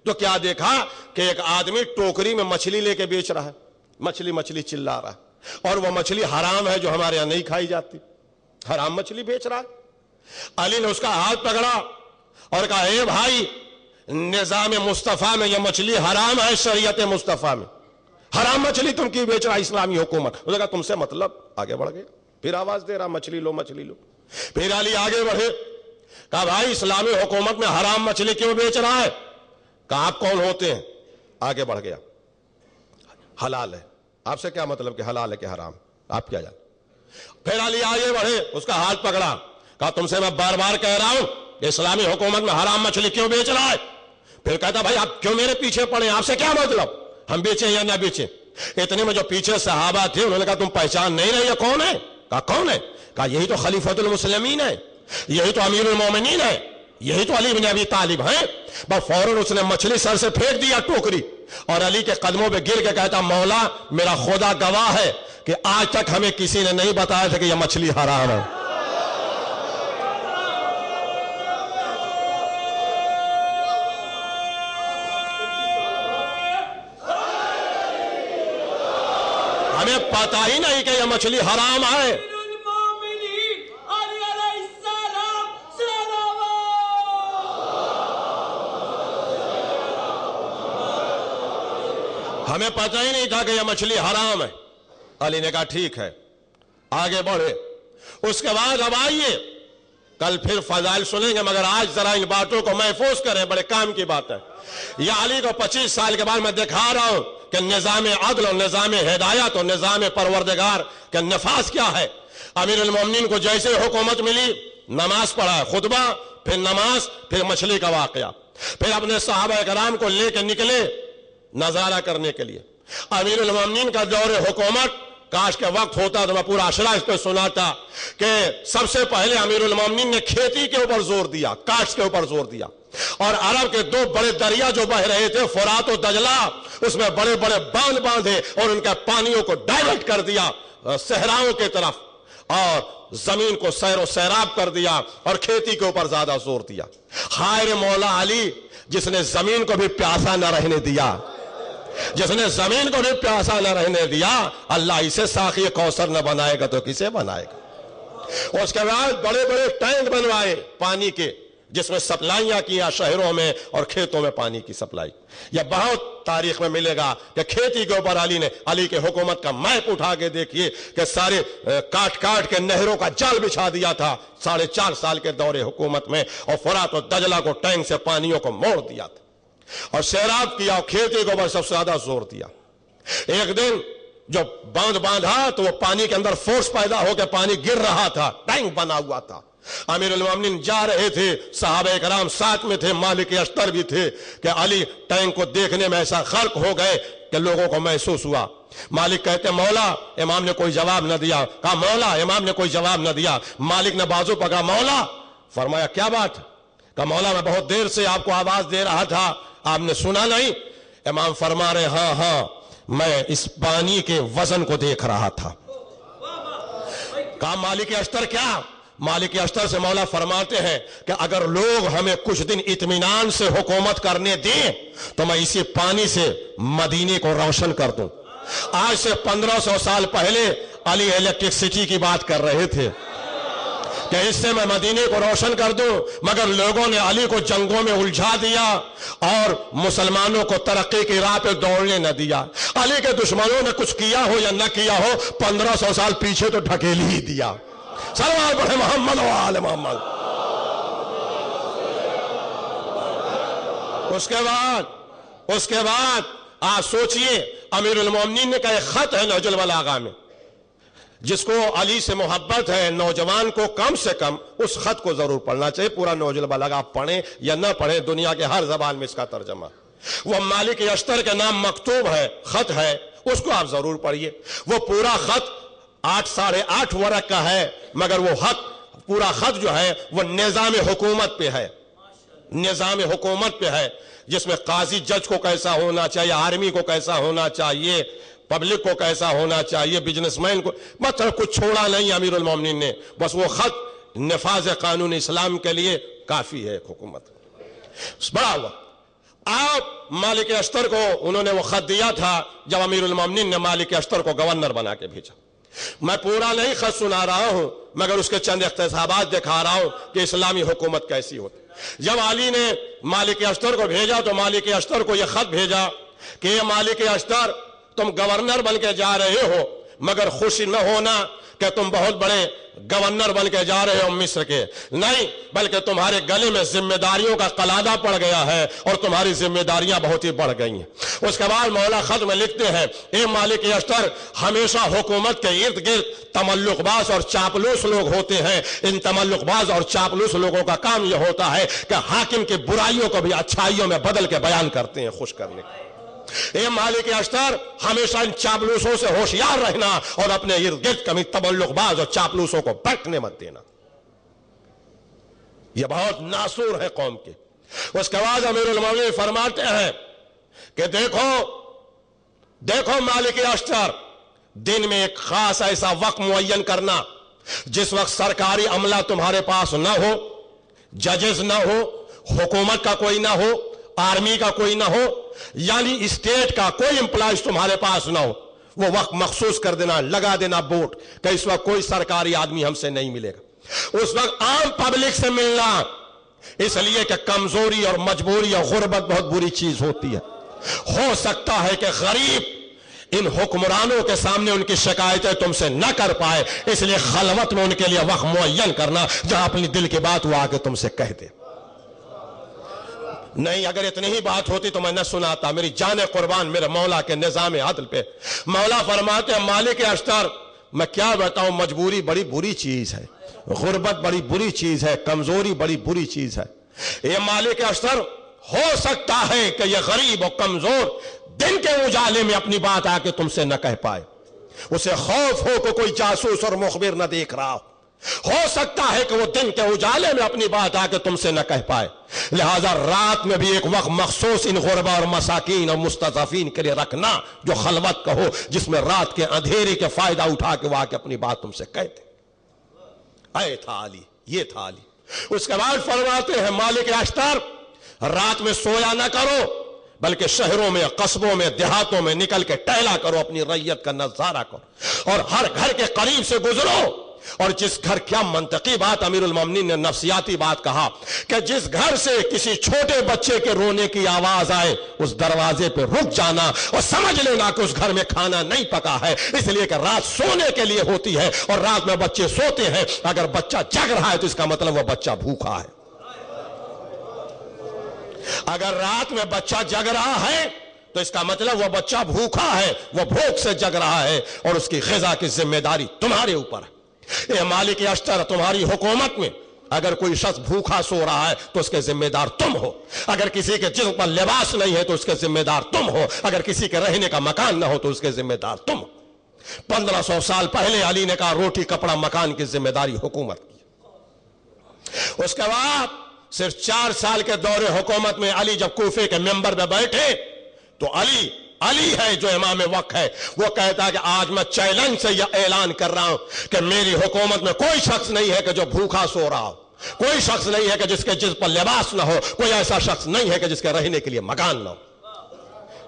B: تو کیا دیکھا کہ ایک آدمی ٹوکری میں مچھلی لے کے بیچ رہا ہے. مچھلی مچھلی چلا رہا ہے، اور وہ مچھلی حرام ہے جو ہمارے یہاں نہیں کھائی جاتی. حرام مچھلی بیچ رہا ہے. علی نے اس کا ہاتھ پکڑا اور کہا اے بھائی، نظام مصطفیٰ میں یہ مچھلی حرام ہے، شریعت مصطفیٰ میں حرام مچھلی تم کی بیچ رہا اسلامی حکومت. اس نے کہا تم سے مطلب. آگے بڑھ گئے، پھر آواز دے رہا مچھلی لو مچھلی لو. پھر علی آگے بڑھے، کہا بھائی اسلامی حکومت میں حرام مچھلی کیوں بیچ رہا ہے؟ کہا آپ کون ہوتے ہیں؟ آگے بڑھ گیا، حلال ہے. آپ سے کیا مطلب کہ حلال ہے کہ حرام؟ آپ کیا جانتے؟ پھر علی آگے بڑھے، اس کا ہاتھ پکڑا، کہا تم سے میں بار بار کہہ رہا ہوں کہ اسلامی حکومت میں حرام مچھلی کیوں بیچ رہا ہے؟ پھر کہتا بھائی آپ کیوں میرے پیچھے پڑے، آپ سے کیا مطلب، ہم بیچیں یا نہ بیچیں؟ اتنے میں جو پیچھے صحابہ تھے انہوں نے کہا تم پہچان نہیں رہے، یہ کون ہے؟ کہا کون ہے؟ کہا یہی تو خلیفۃ المسلمین ہے، یہی تو امیر المومنین ہے، یہی تو علی بن ابی طالب ہیں. بس فوراً اس نے مچھلی سر سے پھینک دیا ٹوکری، اور علی کے قدموں پہ گر کے کہتا مولا میرا خدا گواہ ہے کہ آج تک ہمیں کسی نے نہیں بتایا تھا کہ یہ مچھلی حرام ہے. ہمیں پتا ہی نہیں کہ یہ مچھلی حرام ہے. ہمیں پتہ ہی نہیں تھا کہ یہ مچھلی حرام ہے. علی نے کہا ٹھیک ہے، آگے بڑھے. اس کے بعد اب آئیے، کل پھر فضائل سنیں گے، مگر آج ذرا ان باتوں کو محفوظ کریں، بڑے کام کی بات ہے. یہ علی کو 25 سال کے بعد میں دکھا رہا ہوں کہ نظام عدل اور نظام ہدایت اور نظام پروردگار کا نفاذ کیا ہے. امیر المومنین کو جیسے حکومت ملی، نماز پڑھا، خطبہ، پھر نماز، پھر مچھلی کا واقعہ، پھر اپنے صحابہ کرام کو لے کے نکلے نظارہ کرنے کے لیے. امیر المومنین کا دور حکومت کاش کے وقت ہوتا تو میں پورا اشرا اس پہ سناتا کہ سب سے پہلے امیر المومنین نے کھیتی کے اوپر زور دیا، کاشت کے اوپر زور دیا، اور عرب کے 2 بڑے دریا جو بہ رہے تھے فرات و دجلہ، اس میں بڑے بڑے باندھ باندھے اور ان کے پانیوں کو ڈائیورٹ کر دیا صحراؤں کی طرف، اور زمین کو سیر و سیراب کر دیا اور کھیتی کے اوپر زیادہ زور دیا۔ خیر مولا علی جس نے زمین کو بھی پیاسا نہ رہنے دیا، جس نے زمین کو بھی پیاسا نہ رہنے دیا، اللہ اسے ساقی کوثر نہ بنائے گا تو کسے بنائے گا؟ اس کے بعد بڑے بڑے ٹینک بنوائے پانی کے، جس میں سپلائیاں کیا شہروں میں اور کھیتوں میں پانی کی سپلائی۔ یہ بہت تاریخ میں ملے گا کہ کھیتی کے اوپر علی کے حکومت کا میپ اٹھا کے دیکھیے کہ سارے کاٹ کاٹ کے نہروں کا جال بچھا دیا تھا 4.5 سال کے دور حکومت میں، اور فرات و دجلہ کو ٹینک سے پانیوں کو موڑ دیا تھا اور سیراب کیا اور کھیتی کے اوپر سب سے زیادہ زور دیا۔ ایک دن جو باندھ باندھا تو وہ پانی کے اندر فورس پیدا ہو کے پانی گر رہا تھا، ٹینک بنا ہوا تھا۔ امیر المومنین جا رہے تھے، صحابہ کرام ساتھ میں تھے، مالک اشتر بھی تھے، کہ علی ٹینک کو دیکھنے میں ایسا غرق ہو گئے کہ لوگوں کو محسوس ہوا۔ مالک کہتے مولا، امام نے کوئی جواب نہ دیا۔ کہا مولا، امام نے کوئی جواب نہ دیا۔ مالک نے بازو پکڑا، مولا۔ فرمایا کیا بات؟ کہا مولا میں بہت دیر سے آپ کو آواز دے رہا تھا، آپ نے سنا نہیں؟ امام فرما رہے ہاں ہاں میں اس پانی کے وزن کو دیکھ رہا تھا۔ کہا مالک اشتر کیا؟ مالک اشتر سے مولا فرماتے ہیں کہ اگر لوگ ہمیں کچھ دن اطمینان سے حکومت کرنے دیں تو میں اسی پانی سے مدینے کو روشن کر دوں۔ آج سے 1500 سال پہلے علی الیکٹرسٹی کی بات کر رہے تھے کہ اس سے میں مدینے کو روشن کر دوں، مگر لوگوں نے علی کو جنگوں میں الجھا دیا اور مسلمانوں کو ترقی کی راہ پہ دوڑنے نہ دیا۔ علی کے دشمنوں نے کچھ کیا ہو یا نہ کیا ہو، 1500 سال پیچھے تو ڈھکیل ہی دیا۔ سلام پڑھے محمد و آل محمد۔ اس کے بعد آپ سوچئے امیر المومنین نے کہا ایک خط ہے نہج البلاغہ میں، جس کو علی سے محبت ہے نوجوان کو کم سے کم اس خط کو ضرور پڑھنا چاہیے۔ پورا نہج البلاغہ آپ پڑھیں یا نہ پڑھیں، دنیا کے ہر زبان میں اس کا ترجمہ، وہ مالک اشتر کے نام مکتوب ہے، خط ہے، اس کو آپ ضرور پڑھیے۔ وہ پورا خط 8.5 ورق کا ہے، مگر وہ پورا خط جو ہے وہ نظام حکومت پہ ہے، نظام حکومت پہ ہے، جس میں قاضی جج کو کیسا ہونا چاہیے، آرمی کو کیسا ہونا چاہیے، پبلک کو کیسا ہونا چاہیے، بزنس مین کو، مطلب کچھ چھوڑا نہیں امیر المومنین نے۔ بس وہ خط نفاذ قانون اسلام کے لیے کافی ہے حکومت۔ بڑا ہوا آپ مالک اشتر کو انہوں نے وہ خط دیا تھا جب امیر المومنین نے مالک اشتر کو گورنر بنا کے بھیجا۔ میں پورا نہیں خط سنا رہا ہوں، مگر اس کے چند اقتباسات دکھا رہا ہوں کہ اسلامی حکومت کیسی ہوتی۔ جب علی نے مالک اشتر کو بھیجا تو مالک اشتر کو یہ خط بھیجا کہ یہ مالک اشتر تم گورنر بن کے جا رہے ہو، مگر خوش نہ ہونا کہ تم بہت بڑے گورنر بن کے جا رہے ہو مصر کے، نہیں، بلکہ تمہارے گلے میں ذمہ داریوں کا قلادہ پڑ گیا ہے اور تمہاری ذمہ داریاں بہت ہی بڑھ گئی ہیں۔ اس کے بعد مولا خط میں لکھتے ہیں اے مالک اشتر، ہمیشہ حکومت کے ارد گرد تملق باز اور چاپلوس لوگ ہوتے ہیں۔ ان تملق باز اور چاپلوس لوگوں کا کام یہ ہوتا ہے کہ حاکم کی برائیوں کو بھی اچھائیوں میں بدل کے بیان کرتے ہیں، خوش کرنے کے۔ اے مالک اشتر، ہمیشہ ان چاپلوسوں سے ہوشیار رہنا اور اپنے ارد گرد کبھی تملق باز اور چاپلوسوں کو بیٹھنے مت دینا۔ یہ بہت ناسور ہے قوم کے۔ اس کے بعد امیر المومنین فرماتے ہیں کہ دیکھو مالک اشتر، دن میں ایک خاص ایسا وقت معین کرنا جس وقت سرکاری عملہ تمہارے پاس نہ ہو، ججز نہ ہو، حکومت کا کوئی نہ ہو، آرمی کا کوئی نہ ہو، یعنی اسٹیٹ کا کوئی امپلائز تمہارے پاس نہ ہو، وہ وقت مخصوص کر دینا، لگا دینا بورڈ کہ اس وقت کوئی سرکاری آدمی ہم سے نہیں ملے گا۔ اس وقت عام پبلک سے ملنا، اس لیے کہ کمزوری اور مجبوری اور غربت بہت بری چیز ہوتی ہے۔ ہو سکتا ہے کہ غریب ان حکمرانوں کے سامنے ان کی شکایتیں تم سے نہ کر پائے، اس لیے خلوت میں ان کے لیے وقت معین کرنا جہاں اپنی دل کی بات وہ آگے تم سے کہہ دے۔ نہیں، اگر اتنی ہی بات ہوتی تو میں نہ سناتا، میری جان قربان میرے مولا کے نظام عدل پہ۔ مولا فرماتے ہیں مالک اشتر، میں کیا بتاؤں، مجبوری بڑی بری چیز ہے، غربت بڑی بری چیز ہے، کمزوری بڑی بری چیز ہے۔ یہ مالک اشتر، ہو سکتا ہے کہ یہ غریب اور کمزور دن کے اجالے میں اپنی بات آ کے تم سے نہ کہہ پائے، اسے خوف ہو کہ کوئی جاسوس اور مخبر نہ دیکھ رہا ہو سکتا ہے کہ وہ دن کے اجالے میں اپنی بات آ کے تم سے نہ کہہ پائے، لہذا رات میں بھی ایک وقت مخصوص ان غربا اور مساکین اور مستضعفین کے لیے رکھنا جو خلوت کا ہو، جس میں رات کے اندھیرے کے فائدہ اٹھا کے وہ آ کے اپنی بات تم سے کہتے۔ اے تھا علی، یہ تھا علی۔ اس کے بعد فرماتے ہیں مالک اشتر، رات میں سویا نہ کرو بلکہ شہروں میں، قصبوں میں، دیہاتوں میں نکل کے ٹہلا کرو، اپنی ریت کا نظارہ کرو اور ہر گھر کے قریب سے گزرو۔ اور جس گھر، کیا منطقی بات امیر المومنین نے نفسیاتی بات کہا کہ جس گھر سے کسی چھوٹے بچے کے رونے کی آواز آئے اس دروازے پہ رک جانا اور سمجھ لینا کہ اس گھر میں کھانا نہیں پکا ہے، اس لیے کہ رات سونے کے لیے ہوتی ہے اور رات میں بچے سوتے ہیں۔ اگر بچہ جگ رہا ہے تو اس کا مطلب وہ بچہ بھوکا ہے۔ اگر رات میں بچہ جگ رہا ہے تو اس کا مطلب وہ بچہ بھوکا ہے، وہ بھوک سے جگ رہا ہے اور اس کی غذا کی ذمہ داری تمہارے اوپر ہے۔ اے مالک اشتر، تمہاری حکومت میں اگر کوئی شخص بھوکا سو رہا ہے تو اس کے ذمہ دار تم ہو، اگر کسی کے جسم پر لباس نہیں ہے تو اس کے ذمہ دار تم ہو، اگر کسی کے رہنے کا مکان نہ ہو تو اس کے ذمہ دار تم ہو۔ 1500 سال پہلے علی نے کہا روٹی کپڑا مکان کی ذمہ داری حکومت کی۔ اس کے بعد صرف 4 سال کے دور حکومت میں علی جب کوفے کے منبر پہ بیٹھے تو علی ہے جو امام وقت ہے، وہ کہتا ہے کہ آج میں چیلنج سے یہ اعلان کر رہا ہوں کہ میری حکومت میں کوئی شخص نہیں ہے کہ جو بھوکا سو رہا ہو، کوئی شخص نہیں ہے کہ جس کے جسم پر لباس نہ ہو، کوئی ایسا شخص نہیں ہے کہ جس کے رہنے کے لیے مکان نہ ہو۔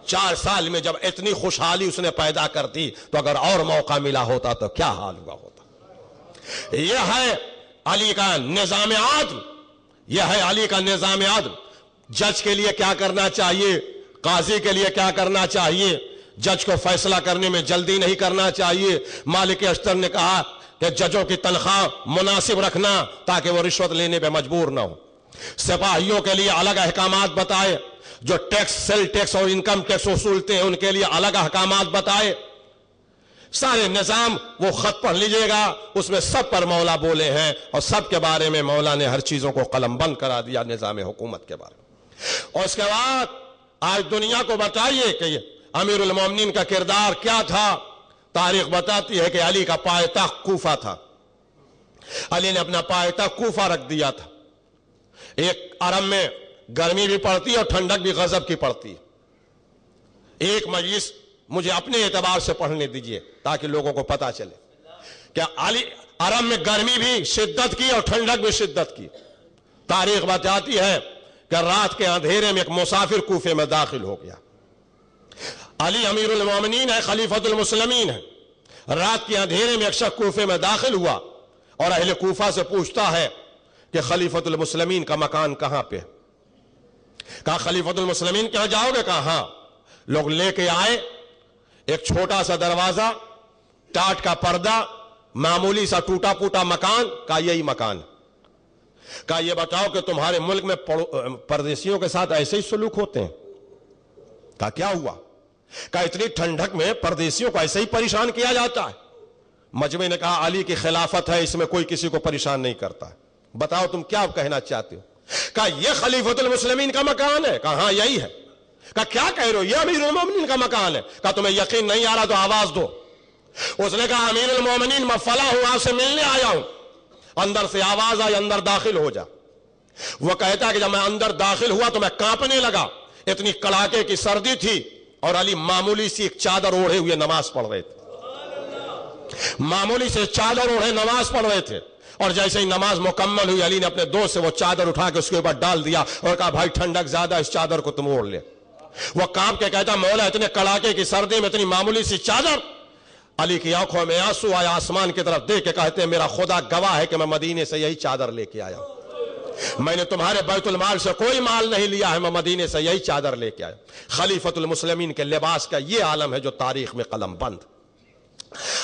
B: 4 سال میں جب اتنی خوشحالی اس نے پیدا کر دی تو اگر اور موقع ملا ہوتا تو کیا حال ہوا ہوتا۔ یہ ہے علی کا نظام عدل، یہ ہے علی کا نظام عدل۔ جج کے لیے کیا کرنا چاہیے، قاضی کے لیے کیا کرنا چاہیے، جج کو فیصلہ کرنے میں جلدی نہیں کرنا چاہیے۔ مالک اشتر نے کہا کہ ججوں کی تنخواہ مناسب رکھنا تاکہ وہ رشوت لینے پہ مجبور نہ ہو۔ سپاہیوں کے لیے الگ احکامات بتائے، جو ٹیکس، سیل ٹیکس اور انکم ٹیکس وصولتے ہیں ان کے لیے الگ احکامات بتائے۔ سارے نظام وہ خط پڑھ لیجئے گا، اس میں سب پر مولا بولے ہیں اور سب کے بارے میں مولا نے ہر چیزوں کو قلم بند کرا دیا نظام حکومت کے بارے میں۔ اور اس کے بعد آج دنیا کو بتائیے کہ امیر المومنین کا کردار کیا تھا۔ تاریخ بتاتی ہے کہ علی کا پائتخت کوفہ تھا، علی نے اپنا پائتخت کوفہ رکھ دیا تھا۔ ایک عرب میں گرمی بھی پڑتی ہے اور ٹھنڈک بھی غضب کی پڑتی ہے۔ ایک مجلس مجھے اپنے اعتبار سے پڑھنے دیجئے تاکہ لوگوں کو پتا چلے کہ عرب میں گرمی بھی شدت کی اور ٹھنڈک بھی شدت کی۔ تاریخ بتاتی ہے کہ رات کے اندھیرے میں ایک مسافر کوفے میں داخل ہو گیا۔ علی امیر المومنین ہے، خلیفۃ المسلمین ہے۔ رات کے اندھیرے میں ایک شخص کوفے میں داخل ہوا اور اہل کوفہ سے پوچھتا ہے کہ خلیفۃ المسلمین کا مکان کہاں پہ؟ کہا خلیفۃ المسلمین کہاں جاؤ گے؟ کہا ہاں۔ لوگ لے کے آئے ایک چھوٹا سا دروازہ، ٹاٹ کا پردہ، معمولی سا ٹوٹا پوٹا مکان۔ کہا یہی مکان۔ کہا یہ بتاؤ کہ تمہارے ملک میں پردیسیوں کے ساتھ ایسے ہی سلوک ہوتے ہیں؟ کہا کیا ہوا؟ کہا اتنی ٹھنڈک میں پردیسیوں کو ایسے ہی پریشان کیا جاتا ہے۔ مجمع نے کہا علی کی خلافت ہے، اس میں کوئی کسی کو پریشان نہیں کرتا ہے، بتاؤ تم کیا کہنا چاہتے ہو؟ کہا یہ خلیفۃ المسلمین کا مکان ہے۔ کہا ہاں یہی ہے۔ کہا کیا کہہ رہے ہو؟ یہ امیر المومنین کا مکان ہے۔ کہا تمہیں یقین نہیں آ رہا تو آواز دو۔ اس نے کہا امیر المومنین میں فلاں ہوں، آپ سے ملنے آیا ہوں۔ اندر سے آواز آئی اندر داخل ہو جا۔ وہ کہتا ہے کہ جب میں اندر داخل ہوا تو میں کانپنے لگا، اتنی کڑاکے کی سردی تھی اور علی معمولی سی ایک چادر اوڑھے ہوئے نماز پڑھ رہے تھے، معمولی سے چادر اوڑھے نماز پڑھ رہے تھے۔ اور جیسے ہی نماز مکمل ہوئی علی نے اپنے دوست سے وہ چادر اٹھا کے اس کے اوپر ڈال دیا اور کہا بھائی ٹھنڈک زیادہ، اس چادر کو تم اوڑھ لے۔ وہ کانپ کے کہتا مولا اتنے کڑاکے کی سردی میں اتنی معمولی سی چادر؟ علی کی آنکھوں میں آنسو آیا، آسمان کی طرف دیکھ کے کہتے میرا خدا گواہ ہے کہ میں مدینے سے یہی چادر لے کے آیا ہوں، میں نے تمہارے بیت المال سے کوئی مال نہیں لیا ہے، میں مدینے سے یہی چادر لے کے آیا۔ خلیفۃ المسلمین کے لباس کا یہ عالم ہے جو تاریخ میں قلم بند۔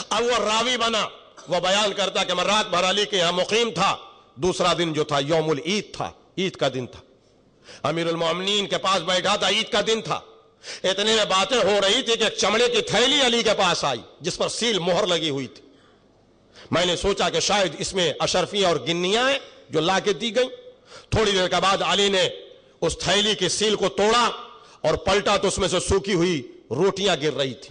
B: اب وہ راوی بنا، وہ بیان کرتا کہ میں رات بھر علی کے یہاں مقیم تھا۔ دوسرا دن جو تھا یوم العید تھا، عید کا دن تھا، امیر المومنین کے پاس بیٹھا تھا، عید کا دن تھا۔ اتنے میں باتیں ہو رہی تھی کہ ایک چمڑے کی تھیلی علی کے پاس آئی جس پر سیل مہر لگی ہوئی تھی۔ میں نے سوچا کہ شاید اس میں اشرفیاں اور گنیاں ہیں جو لا کے دی گئیں۔ تھوڑی دیر کے بعد علی نے اس تھیلی کی سیل کو توڑا اور پلٹا تو اس میں سے سوکھی ہوئی روٹیاں گر رہی تھی۔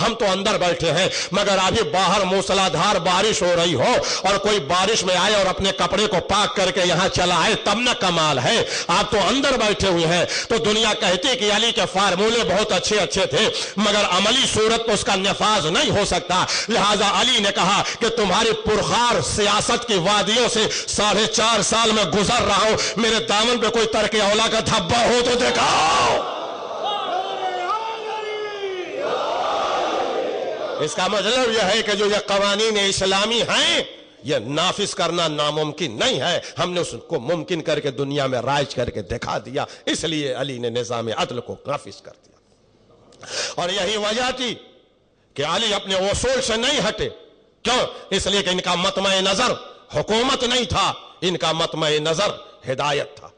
B: ہم تو اندر بیٹھے ہیں مگر ابھی باہر موسلادھار بارش ہو رہی ہو اور کوئی بارش میں آئے اور اپنے کپڑے کو پاک کر کے یہاں چلا آئے تب نہ کمال ہے. آپ تو اندر بیٹھے ہوئے ہیں. تو دنیا کہتی کہ علی کے فارمولے بہت اچھے تھے مگر عملی صورت تو اس کا نفاذ نہیں ہو سکتا. لہذا علی نے کہا کہ تمہاری پرخار سیاست کی وادیوں سے 4.5 سال میں گزر رہا ہوں, میرے دامن پہ کوئی ترک اولا کا دھبا ہو تو دکھاؤ. اس کا مطلب یہ ہے کہ جو یہ قوانین اسلامی ہیں یہ نافذ کرنا ناممکن نہیں ہے. ہم نے اس کو ممکن کر کے دنیا میں رائج کر کے دکھا دیا. اس لیے علی نے نظام عدل کو نافذ کر دیا. اور یہی وجہ تھی کہ علی اپنے اصول سے نہیں ہٹے. کیوں؟ اس لیے کہ ان کا مطمع نظر حکومت نہیں تھا, ان کا مطمع نظر ہدایت تھا.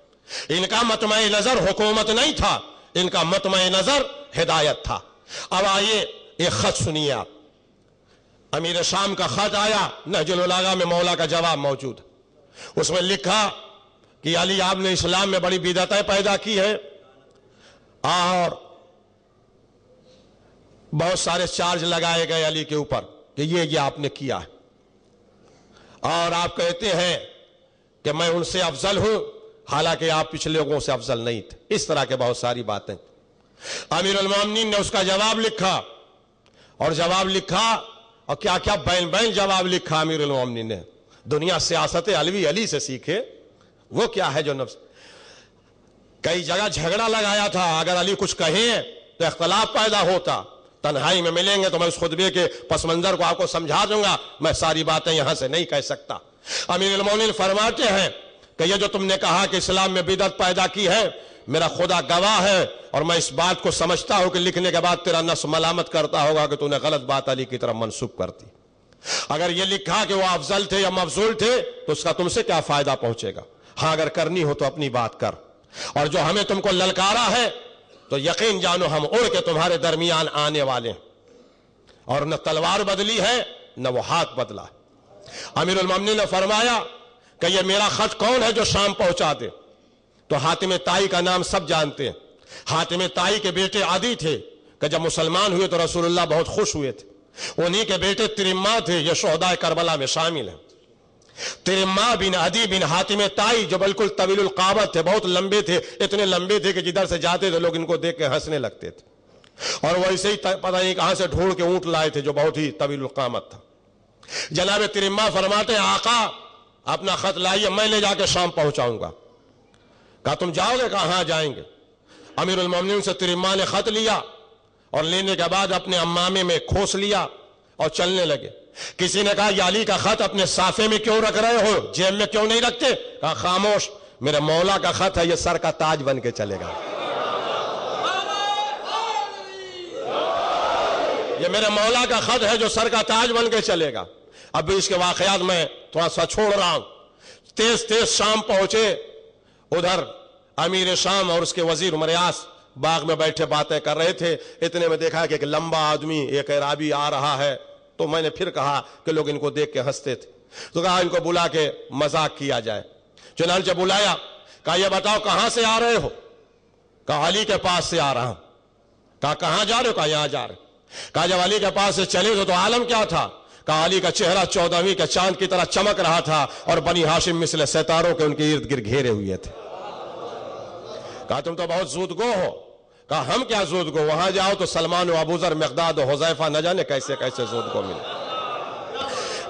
B: ان کا مطمع نظر حکومت نہیں تھا, ان کا مطمع نظر ہدایت تھا. اب آئیے ایک خط سنیے آپ. امیر شام کا خط آیا, نہج البلاغہ میں مولا کا جواب موجود. اس میں لکھا کہ علی آپ نے اسلام میں بڑی بدعتیں پیدا کی ہیں اور بہت سارے چارج لگائے گئے علی کے اوپر کہ یہ آپ نے کیا ہے, اور آپ کہتے ہیں کہ میں ان سے افضل ہوں حالانکہ آپ پچھلے لوگوں سے افضل نہیں تھے. اس طرح کے بہت ساری باتیں. امیر المومنین نے اس کا جواب لکھا اور جواب لکھا اور کیا کیا بین جواب لکھا امیر المومنین نے. دنیا سیاست علوی علی سے سیکھے. وہ کیا ہے جو نفس کئی جگہ جھگڑا لگایا تھا, اگر علی کچھ کہیں تو اختلاف پیدا ہوتا. تنہائی میں ملیں گے تو میں اس خطبے کے پس منظر کو آپ کو سمجھا دوں گا, میں ساری باتیں یہاں سے نہیں کہہ سکتا. امیر المومنین فرماتے ہیں کہ یہ جو تم نے کہا کہ اسلام میں بدعت پیدا کی ہے, میرا خدا گواہ ہے اور میں اس بات کو سمجھتا ہوں کہ لکھنے کے بعد تیرا نفس ملامت کرتا ہوگا کہ تو نے غلط بات علی کی طرف منسوب کرتی. اگر یہ لکھا کہ وہ افضل تھے یا مفضول تھے تو اس کا تم سے کیا فائدہ پہنچے گا؟ ہاں اگر کرنی ہو تو اپنی بات کر, اور جو ہمیں تم کو للکارا ہے تو یقین جانو ہم اڑ کے تمہارے درمیان آنے والے ہیں, اور نہ تلوار بدلی ہے نہ وہ ہاتھ بدلا. امیر المومنین نے فرمایا کہ یہ میرا خط کون ہے جو شام پہنچا دے؟ تو حاتم طائی کا نام سب جانتے ہیں. حاتم طائی کے بیٹے عدی تھے کہ جب مسلمان ہوئے تو رسول اللہ بہت خوش ہوئے تھے. انہی کے بیٹے ترما تھے, یہ شہداء کربلا میں شامل ہیں. ترما بن عدی بن حاتم طائی جو بالکل طویل القامت تھے, بہت لمبے تھے, اتنے لمبے تھے کہ جدھر سے جاتے تھے لوگ ان کو دیکھ کے ہنسنے لگتے تھے. اور ویسے ہی پتہ نہیں کہاں سے ڈھونڈ کے اونٹ لائے تھے جو بہت ہی طویل القامت تھا. جناب ترما فرماتے ہیں آقا اپنا خط لائیے, میں لے جا کے شام پہنچاؤں گا. کہا تم جاؤ گے؟ کہاں جائیں گے. امیر المومنین سے ترما نے خط لیا اور لینے کے بعد اپنے امامے میں کھوس لیا اور چلنے لگے. کسی نے کہا یہ علی کا خط اپنے صافے میں کیوں رکھ رہے ہو, جیب میں کیوں نہیں رکھتے؟ کہا خاموش, میرے مولا کا خط ہے, یہ سر کا تاج بن کے چلے گا. یہ میرے مولا کا خط ہے جو سر کا تاج بن کے چلے گا. اب بھی اس کے واقعات میں تھوڑا سا چھوڑ رہا ہوں. تیز شام پہنچے. ادھر امیر شام اور اس کے وزیر عمریاس باغ میں بیٹھے باتیں کر رہے تھے. اتنے میں دیکھا کہ ایک لمبا آدمی, ایک عرابی آ رہا ہے. تو میں نے پھر کہا کہ لوگ ان کو دیکھ کے ہنستے تھے, تو کہا ان کو بلا کے مذاق کیا جائے. چنانچہ بلایا, کہا یہ بتاؤ کہاں سے آ رہے ہو؟ کہا علی کے پاس سے آ رہا ہوں. کہا کہاں جا رہے ہو؟ کہا یہاں جا رہے. کہا جب علی کے پاس سے چلے تو عالم کیا تھا؟ کہا علی کا چہرہ 14ویں کے چاند کی طرح چمک رہا تھا اور بنی ہاشم مثل ستاروں کے ان کے ارد گرد گھیرے ہوئے تھے. کہا تم تو بہت زود گو ہو. کہا ہم کیا زود گو, وہاں جاؤ تو سلمان و ابوذر مقداد و حذیفہ نہ جانے کیسے کیسے زود گو ملے.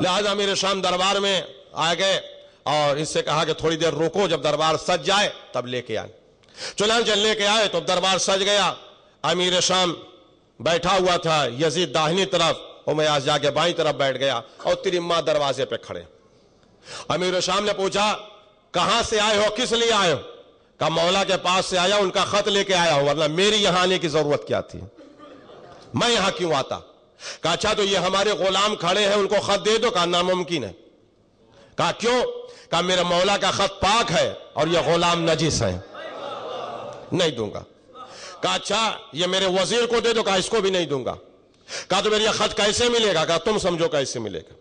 B: لہذا میرے شام دربار میں آ گئے اور اس سے کہا کہ تھوڑی دیر رکو, جب دربار سج جائے تب لے کے آئے. چنانچہ لے کے آئے تو دربار سج گیا. امیر شام بیٹھا ہوا تھا یزید داہنی طرف, امیاس جا کے بائیں طرف بیٹھ گیا اور ترما دروازے پہ کھڑے. امیر شام نے پوچھا کہاں سے آئے ہو, کس لیے آئے ہو؟ کہا مولا کے پاس سے آیا, ان کا خط لے کے آیا ہوں, ورنہ میری یہاں آنے کی ضرورت کیا تھی, میں یہاں کیوں آتا. کہا اچھا تو یہ ہمارے غلام کھڑے ہیں, ان کو خط دے دو. کہا ناممکن ہے. کہا کیوں؟ کہا میرے مولا کا خط پاک ہے اور یہ غلام نجس ہیں, نہیں دوں گا. کہا اچھا یہ میرے وزیر کو دے دو. کہا اس کو بھی نہیں دوں گا. کہا تو میرے یہ خط کیسے ملے گا؟ کہا تم سمجھو کیسے ملے گا,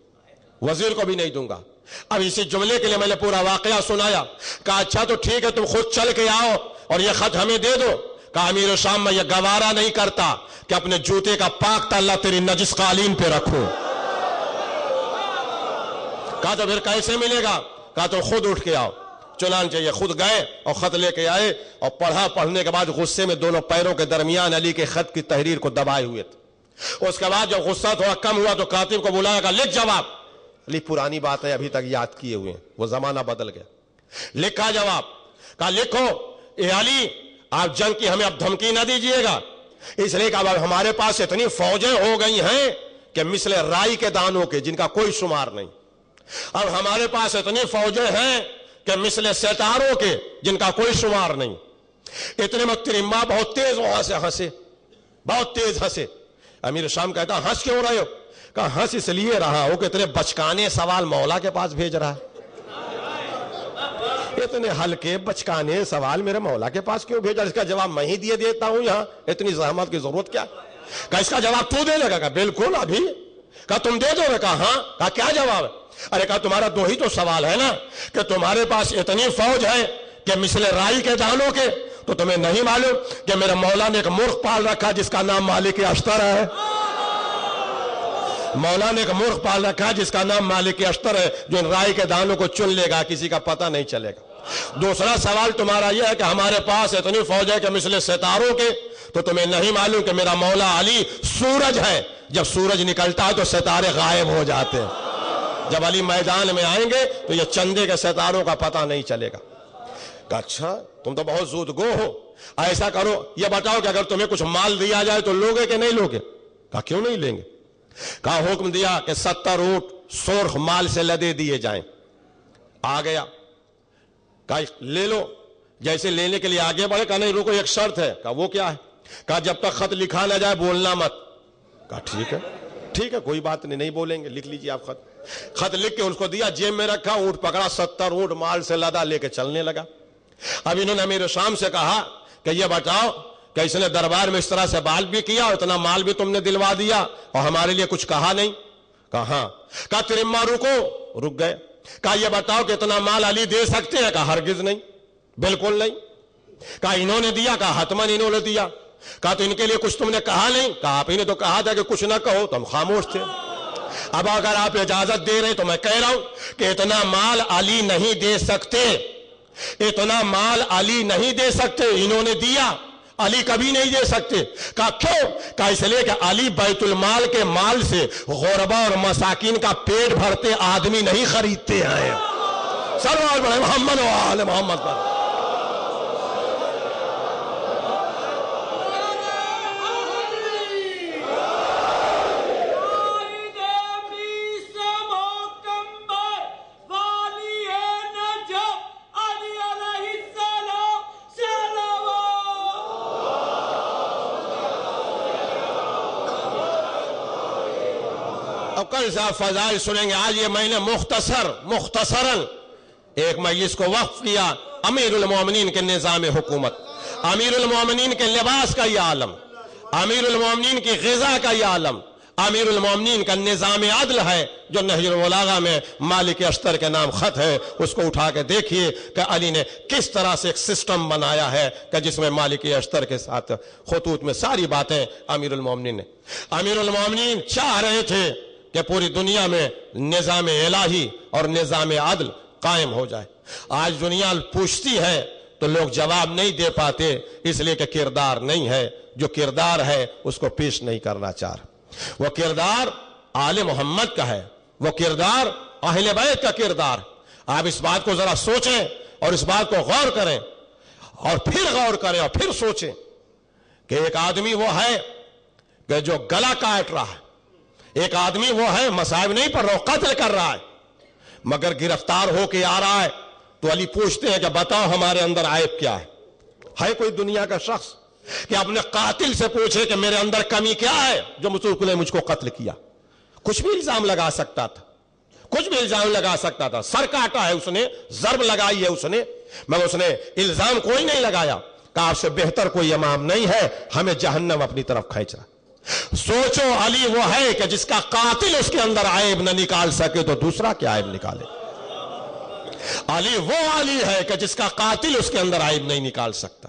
B: وزیر کو بھی نہیں دوں گا. اب اسی جملے کے لیے میں نے پورا واقعہ سنایا. کہا اچھا تو ٹھیک ہے, تم خود چل کے آؤ اور یہ خط ہمیں دے دو. کہا امیر شام میں یہ گوارا نہیں کرتا کہ اپنے جوتے کا پاک تلہ تیری نجس قالین پہ رکھوں. کہا تو پھر کیسے ملے گا؟ کہا تو خود اٹھ کے آؤ. چنانچہ یہ خود گئے اور خط لے کے آئے اور پڑھا. پڑھنے کے بعد غصے میں دونوں پیروں کے درمیان علی کے خط کی تحریر کو دبائے ہوئے تھے. اس کے بعد جب غصہ تھوڑا کم ہوا تو کاتب کو بلایا، کہا لکھ جواب. علی پرانی بات ہے، ابھی تک یاد کیے ہوئے ہیں، وہ زمانہ بدل گیا. لکھا جواب. کہا لکھو اے علی آپ جنگ کی ہمیں اب دھمکی نہ دیجئے گا، اس لیے کہ اب ہمارے پاس اتنی فوجیں ہو گئی ہیں کہ مثل رائی کے دانوں کے جن کا کوئی شمار نہیں. اب ہمارے پاس اتنی فوجیں ہیں کہ مثل ستاروں کے جن کا کوئی شمار نہیں. اتنے میں تیری ماں بہت تیز وہاں سے ہنسے، بہت تیز ہنسے. امیر شام کہتا ہنس کیوں رہے ہو؟ کہا ہنس اس لیے رہا ہو کہ اتنے بچکانے سوال مولا کے پاس بھیج رہا ہے. اتنے ہلکے بچکانے سوال میرے مولا کے پاس کیوں بھیجا؟ اس کا جواب میں ہی دیے دیتا ہوں، یہاں اتنی زحمت کی ضرورت کیا؟ کہا اس کا جواب تو دے لے گا؟ کہا بالکل ابھی. کہا تم دے دو گے؟ کہا ہاں. کہا کیا جواب ہے؟ ارے کہا تمہارا دو ہی تو سوال ہے نا کہ تمہارے پاس اتنی فوج ہے کہ مثل رائی کے دانوں کے، تو تمہیں نہیں معلوم کہ میرے مولا نے ایک مرغ پال رکھا جس کا نام مالک اشتر ہے. مولا نے ایک مرغ پال رکھا ہے جس کا نام مالک اشتر ہے، جو ان رائی کے دانوں کو چن لے گا، کسی کا پتہ نہیں چلے گا. دوسرا سوال تمہارا یہ ہے کہ ہمارے پاس اتنی فوج ہے کہ مثل ستاروں کے، تو تمہیں نہیں معلوم کہ میرا مولا علی سورج ہے، جب سورج نکلتا ہے تو ستارے غائب ہو جاتے ہیں. جب علی میدان میں آئیں گے تو یہ چندے کے ستاروں کا پتہ نہیں چلے گا. کہا اچھا تم تو بہت زود گو ہو، ایسا کرو یہ بتاؤ کہ اگر تمہیں کچھ مال دیا جائے تو لوگے کہ نہیں لوگے؟ کہا کیوں نہیں لیں گے؟ کہا حکم دیا کہ 70 اونٹ سرخ مال سے لدے دیے جائیں. آ گیا. کہا لے لو. جیسے لینے کے لیے آگے بڑھے، کہا نہیں رکو ایک شرط ہے. کہا وہ کیا ہے؟ کہا جب تک خط لکھا نہ جائے بولنا مت. کہا ٹھیک ہے ٹھیک ہے کوئی بات نہیں، نہیں بولیں گے، لکھ لیجیے آپ خط. خط لکھ کے اس کو دیا، جیب میں رکھا، اونٹ پکڑا، 70 اونٹ مال سے لدا لے کے چلنے لگا. اب انہوں نے امیر شام سے کہا کہ یہ بتاؤ کہ اس نے دربار میں اس طرح سے بات بھی کیا اور اتنا مال بھی تم نے دلوا دیا اور ہمارے لیے کچھ کہا نہیں؟ کہا ہاں. کہا ترما رکو. رک گئے. کہا یہ بتاؤ کہ اتنا مال علی دے سکتے ہیں؟ کہا ہرگز نہیں، بالکل نہیں. کہا انہوں نے دیا؟ کہا حتماً انہوں نے دیا. کہا تو ان کے لیے کچھ تم نے کہا نہیں؟ کہا آپ ہی نے تو کہا تھا کہ کچھ نہ کہو، تو ہم خاموش تھے. اب اگر آپ اجازت دے رہے تو میں کہہ رہا ہوں کہ اتنا مال علی نہیں دے سکتے، اتنا مال علی نہیں دے سکتے. انہوں نے دیا، علی کبھی نہیں دے سکتے. کہا کیوں؟ کہا اس لیے کہ علی بیت المال کے مال سے غربا اور مساکین کا پیٹ بھرتے آدمی نہیں خریدتے ہیں. سلوات پڑھیں محمد و آل محمد پر. کل سے آپ فضائل سنیں گے. آج یہ میں نے مختصراً ایک مجلس کو وقف کیا امیر المومنین کے نظام حکومت، امیر المومنین کے لباس کا یہ عالم، امیر المومنین کی غذا کا یہ عالم، امیر المومنین کا نظام عدل ہے جو نہج البلاغہ میں مالک اشتر کے نام خط ہے. اس کو اٹھا کے دیکھیے کہ علی نے کس طرح سے ایک سسٹم بنایا ہے کہ جس میں مالک اشتر کے ساتھ خطوط میں ساری باتیں امیر المومنین نے. امیر المومنین چاہ رہے تھے کہ پوری دنیا میں نظام الہی اور نظام عدل قائم ہو جائے. آج دنیا پوچھتی ہے تو لوگ جواب نہیں دے پاتے، اس لیے کہ کردار نہیں ہے. جو کردار ہے اس کو پیش نہیں کرنا چاہ رہا. وہ کردار آل محمد کا ہے، وہ کردار اہل بیت کا کردار. آپ اس بات کو ذرا سوچیں اور اس بات کو غور کریں اور پھر غور کریں اور پھر سوچیں کہ ایک آدمی وہ ہے کہ جو گلا کاٹ رہا ہے، ایک آدمی وہ ہے مصائب نہیں پڑھ رہا، قتل کر رہا ہے، مگر گرفتار ہو کے آ رہا ہے تو علی پوچھتے ہیں کہ بتاؤ ہمارے اندر عیب کیا ہے. ہے کوئی دنیا کا شخص کہ اپنے قاتل سے پوچھے کہ میرے اندر کمی کیا ہے جو مجھ کو قتل کیا؟ کچھ بھی الزام لگا سکتا تھا، کچھ بھی الزام لگا سکتا تھا. سر کاٹا ہے اس نے، ضرب لگائی ہے اس نے، مگر اس نے الزام کوئی نہیں لگایا. کہ آپ سے بہتر کوئی امام نہیں ہے، ہمیں جہنم اپنی طرف کھینچ رہا. سوچو علی وہ ہے کہ جس کا قاتل اس کے اندر عیب نہ نکال سکے تو دوسرا کیا عیب نکالے. علی وہ علی ہے کہ جس کا قاتل اس کے اندر عیب نہیں نکال سکتا.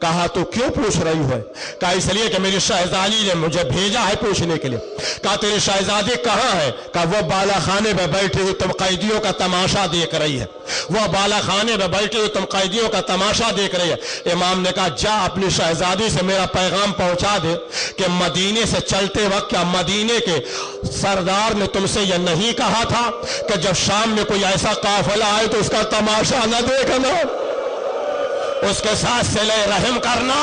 C: کہا تو کیوں پوچھ رہی ہے؟ کہا اس لیے کہ میری شہزادی نے مجھے بھیجا ہے پوچھنے کے لیے۔ کہا تیری شہزادی کہاں ہے؟ کہا وہ بالا خانے میں بیٹھی ہوئی تم قیدیوں کا تماشا دیکھ رہی ہے، وہ بالا خانے میں بیٹھی ہوئی تم قیدیوں کا تماشا دیکھ رہی ہے۔ امام نے کہا جا اپنی شہزادی سے میرا پیغام پہنچا دے کہ مدینے سے چلتے وقت کیا مدینے کے سردار نے تم سے یہ نہیں کہا تھا کہ جب شام میں کوئی ایسا قافلہ آئے تو اس کا تماشا نہ دیکھنا، اس کے ساتھ صلہ رحم کرنا،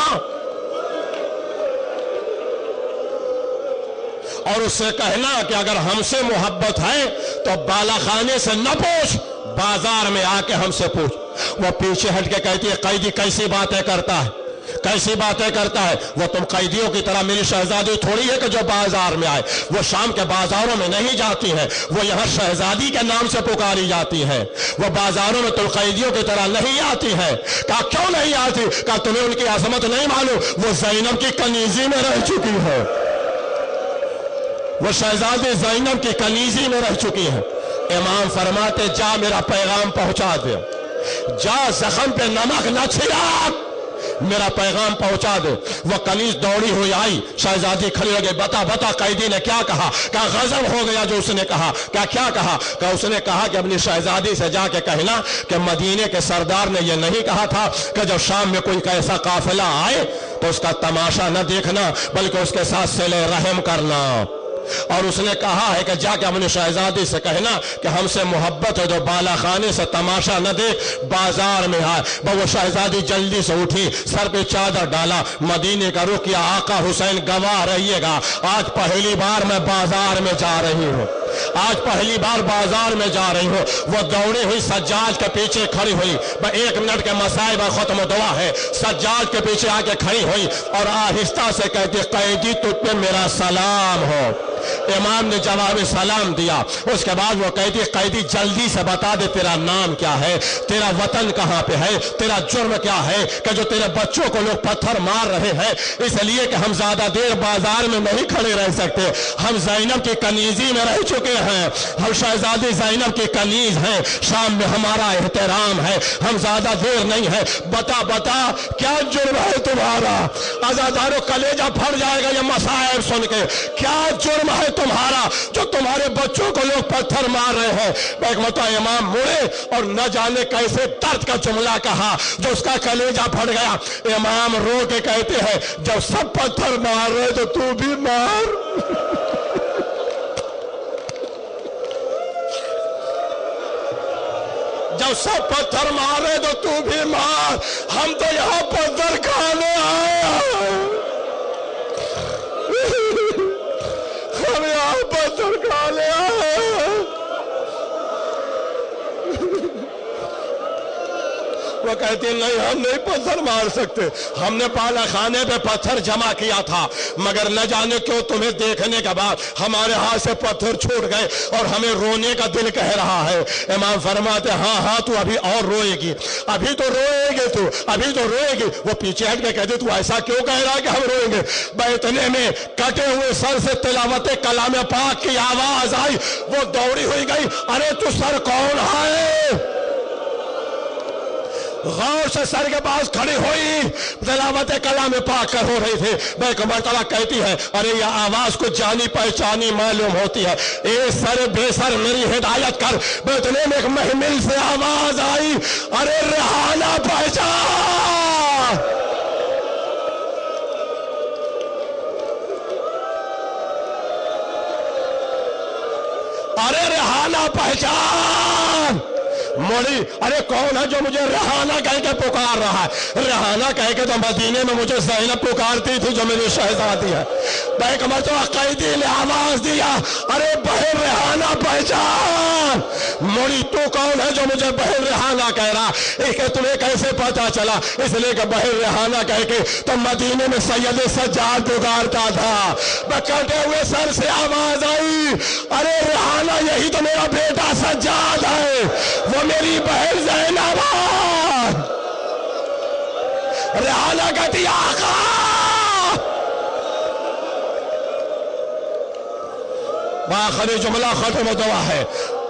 C: اور اس سے کہنا کہ اگر ہم سے محبت ہے تو بالا خانے سے نہ پوچھ، بازار میں آ کے ہم سے پوچھ۔ وہ پیچھے ہٹ کے کہتی ہے قیدی کیسی باتیں کرتا ہے، کیسی باتیں کرتا ہے؟ وہ تم قیدیوں کی طرح میری شہزادی تھوڑی ہے کہ جو بازار میں آئے، وہ شام کے بازاروں میں نہیں جاتی ہے، وہ یہاں شہزادی کے نام سے پکاری جاتی ہے، وہ بازاروں میں تم قیدیوں کی طرح نہیں آتی ہے۔ کہا کیوں نہیں آتی؟ کہا تمہیں ان کی عظمت نہیں معلوم، وہ زینب کی کنیزی میں رہ چکی ہے، وہ شہزادی زینب کی کنیزی میں رہ چکی ہے۔ امام فرماتے جا میرا پیغام پہنچا دے، جا زخم پہ نمک نہ چھڑک، میرا پیغام پہنچا دے۔ وہ کنیز دوڑی ہوئی آئی، شہزادی کھڑی ہو گئی، بتا بتا قیدی نے کیا کہا؟ کہا غضب ہو گیا جو اس نے کہا۔ کیا کہا؟ کہ اس نے کہا کہ اپنی شہزادی سے جا کے کہنا کہ مدینے کے سردار نے یہ نہیں کہا تھا کہ جب شام میں کوئی ایسا قافلہ آئے تو اس کا تماشا نہ دیکھنا بلکہ اس کے ساتھ صلہ رحم کرنا۔ اور اس نے کہا ہے کہ جا کے اپنی شہزادی سے کہنا کہ ہم سے محبت ہے تو بالا خانے سے تماشا نہ دے، بازار میں آئے۔ وہ شہزادی جلدی سے اٹھی، سر پہ چادر ڈالا، مدینے کا رخ کیا۔ آقا حسین گواہ رہیے گا، آج پہلی بار میں بازار میں جا رہی ہوں، آج پہلی بار بازار میں جا رہی ہوں۔ وہ دوڑی ہوئی سجاد کے پیچھے کھڑی ہوئی، 1 منٹ کے مسائب ختم دعا ہے، سجاد کے پیچھے آ کے کھڑی ہوئی اور آہستہ سے کہتی قیدی تجھ پہ میرا سلام ہو۔ امام نے جواب سلام دیا۔ اس کے بعد وہ کہتی قیدی جلدی سے بتا دے تیرا نام کیا ہے، تیرا وطن کہاں پہ ہے، تیرا جرم کیا ہے کہ جو تیرے بچوں کو لوگ پتھر مار رہے ہیں، اس لیے کہ ہم زیادہ دیر بازار میں نہیں کھڑے رہ سکتے، ہم زینب کی کنیزی میں رہ چکے ہیں، ہم شہزادی زینب کی کنیز ہیں، شام میں ہمارا احترام ہے، ہم زیادہ دیر نہیں ہے، بتا بتا کیا جرم ہے تمہارا؟ عزادارو کلیجہ پھٹ جائے گا یہ مصائب سن کے۔ کیا جرم ہے تمہارا جو تمہارے بچوں کو لوگ پتھر مار رہے ہیں؟ ایک مرتبہ امام مڑے اور نہ جانے کیسے درد کا جملہ کہا جو اس کا کلیجہ پھٹ گیا۔ امام رو کے کہتے ہیں جب سب پتھر مار رہے تو تو بھی مار۔ جب سب پتھر مار رہے تو تو بھی مار، ہم تو یہاں پتھر کھانے آئے ہیں، ہم یہاں پتھر کھانے آئے ہیں۔ وہ کہتے ہیں نہیں ہم نہیں پتھر مار سکتے، ہم نے بالا خانے پہ پتھر جمع کیا تھا مگر نہ جانے کیوں تمہیں دیکھنے کے بعد ہمارے ہاتھ سے پتھر چھوٹ گئے اور ہمیں رونے کا دل کہہ رہا ہے۔ امام فرماتے ہاں تو ابھی اور روئے گی، ابھی تو روئے گی، تو ابھی تو روئے گی۔ وہ پیچھے ہٹ کے کہتے تو ایسا کیوں کہہ رہا ہے کہ ہم روئیں گے؟ اتنے میں کٹے ہوئے سر سے تلاوت کلام پاک کی آواز آئی، وہ دوڑی ہوئی گئی، ارے تو سر کون ہے؟ غور سے سر کے پاس کھڑی ہوئی، تلاوت کلام پاک ہو رہی تھی۔ میں ایک مرتبہ کہتی ہے ارے یہ آواز کو جانی پہچانی معلوم ہوتی ہے، اے سر بے سر میری ہدایت کر۔ اتنے میں ایک محمل سے آواز آئی، ارے ریحانہ پہچان، ارے ریحانہ پہچان۔ موڑی ارے کون ہے جو مجھے ریحانہ کہہ کے پکار رہا ہے؟ ریحانہ کہہ کے تو مدینے میں مجھے زینب پکارتی تھی جو میری شہزادی ہے۔ ایک مرتبہ قیدی نے آواز دیا، ارے بہن ریحانہ پہچان۔ موڑی تو کون ہے جو مجھے بہن ریحانہ کہہ رہا؟ کہ تمہیں کیسے پتا چلا؟ اس لیے کہ بہن ریحانہ کہہ کے تو مدینے میں سید سجاد پکارتا تھا۔ کٹے ہوئے سر سے آواز آئی، ارے ریحانہ یہی تو میرا بیٹا سجاد ہے، وہ میری بہن زینب ہے۔ ریحانہ کہتی آقا، آخری جملہ ختم دعا ہے،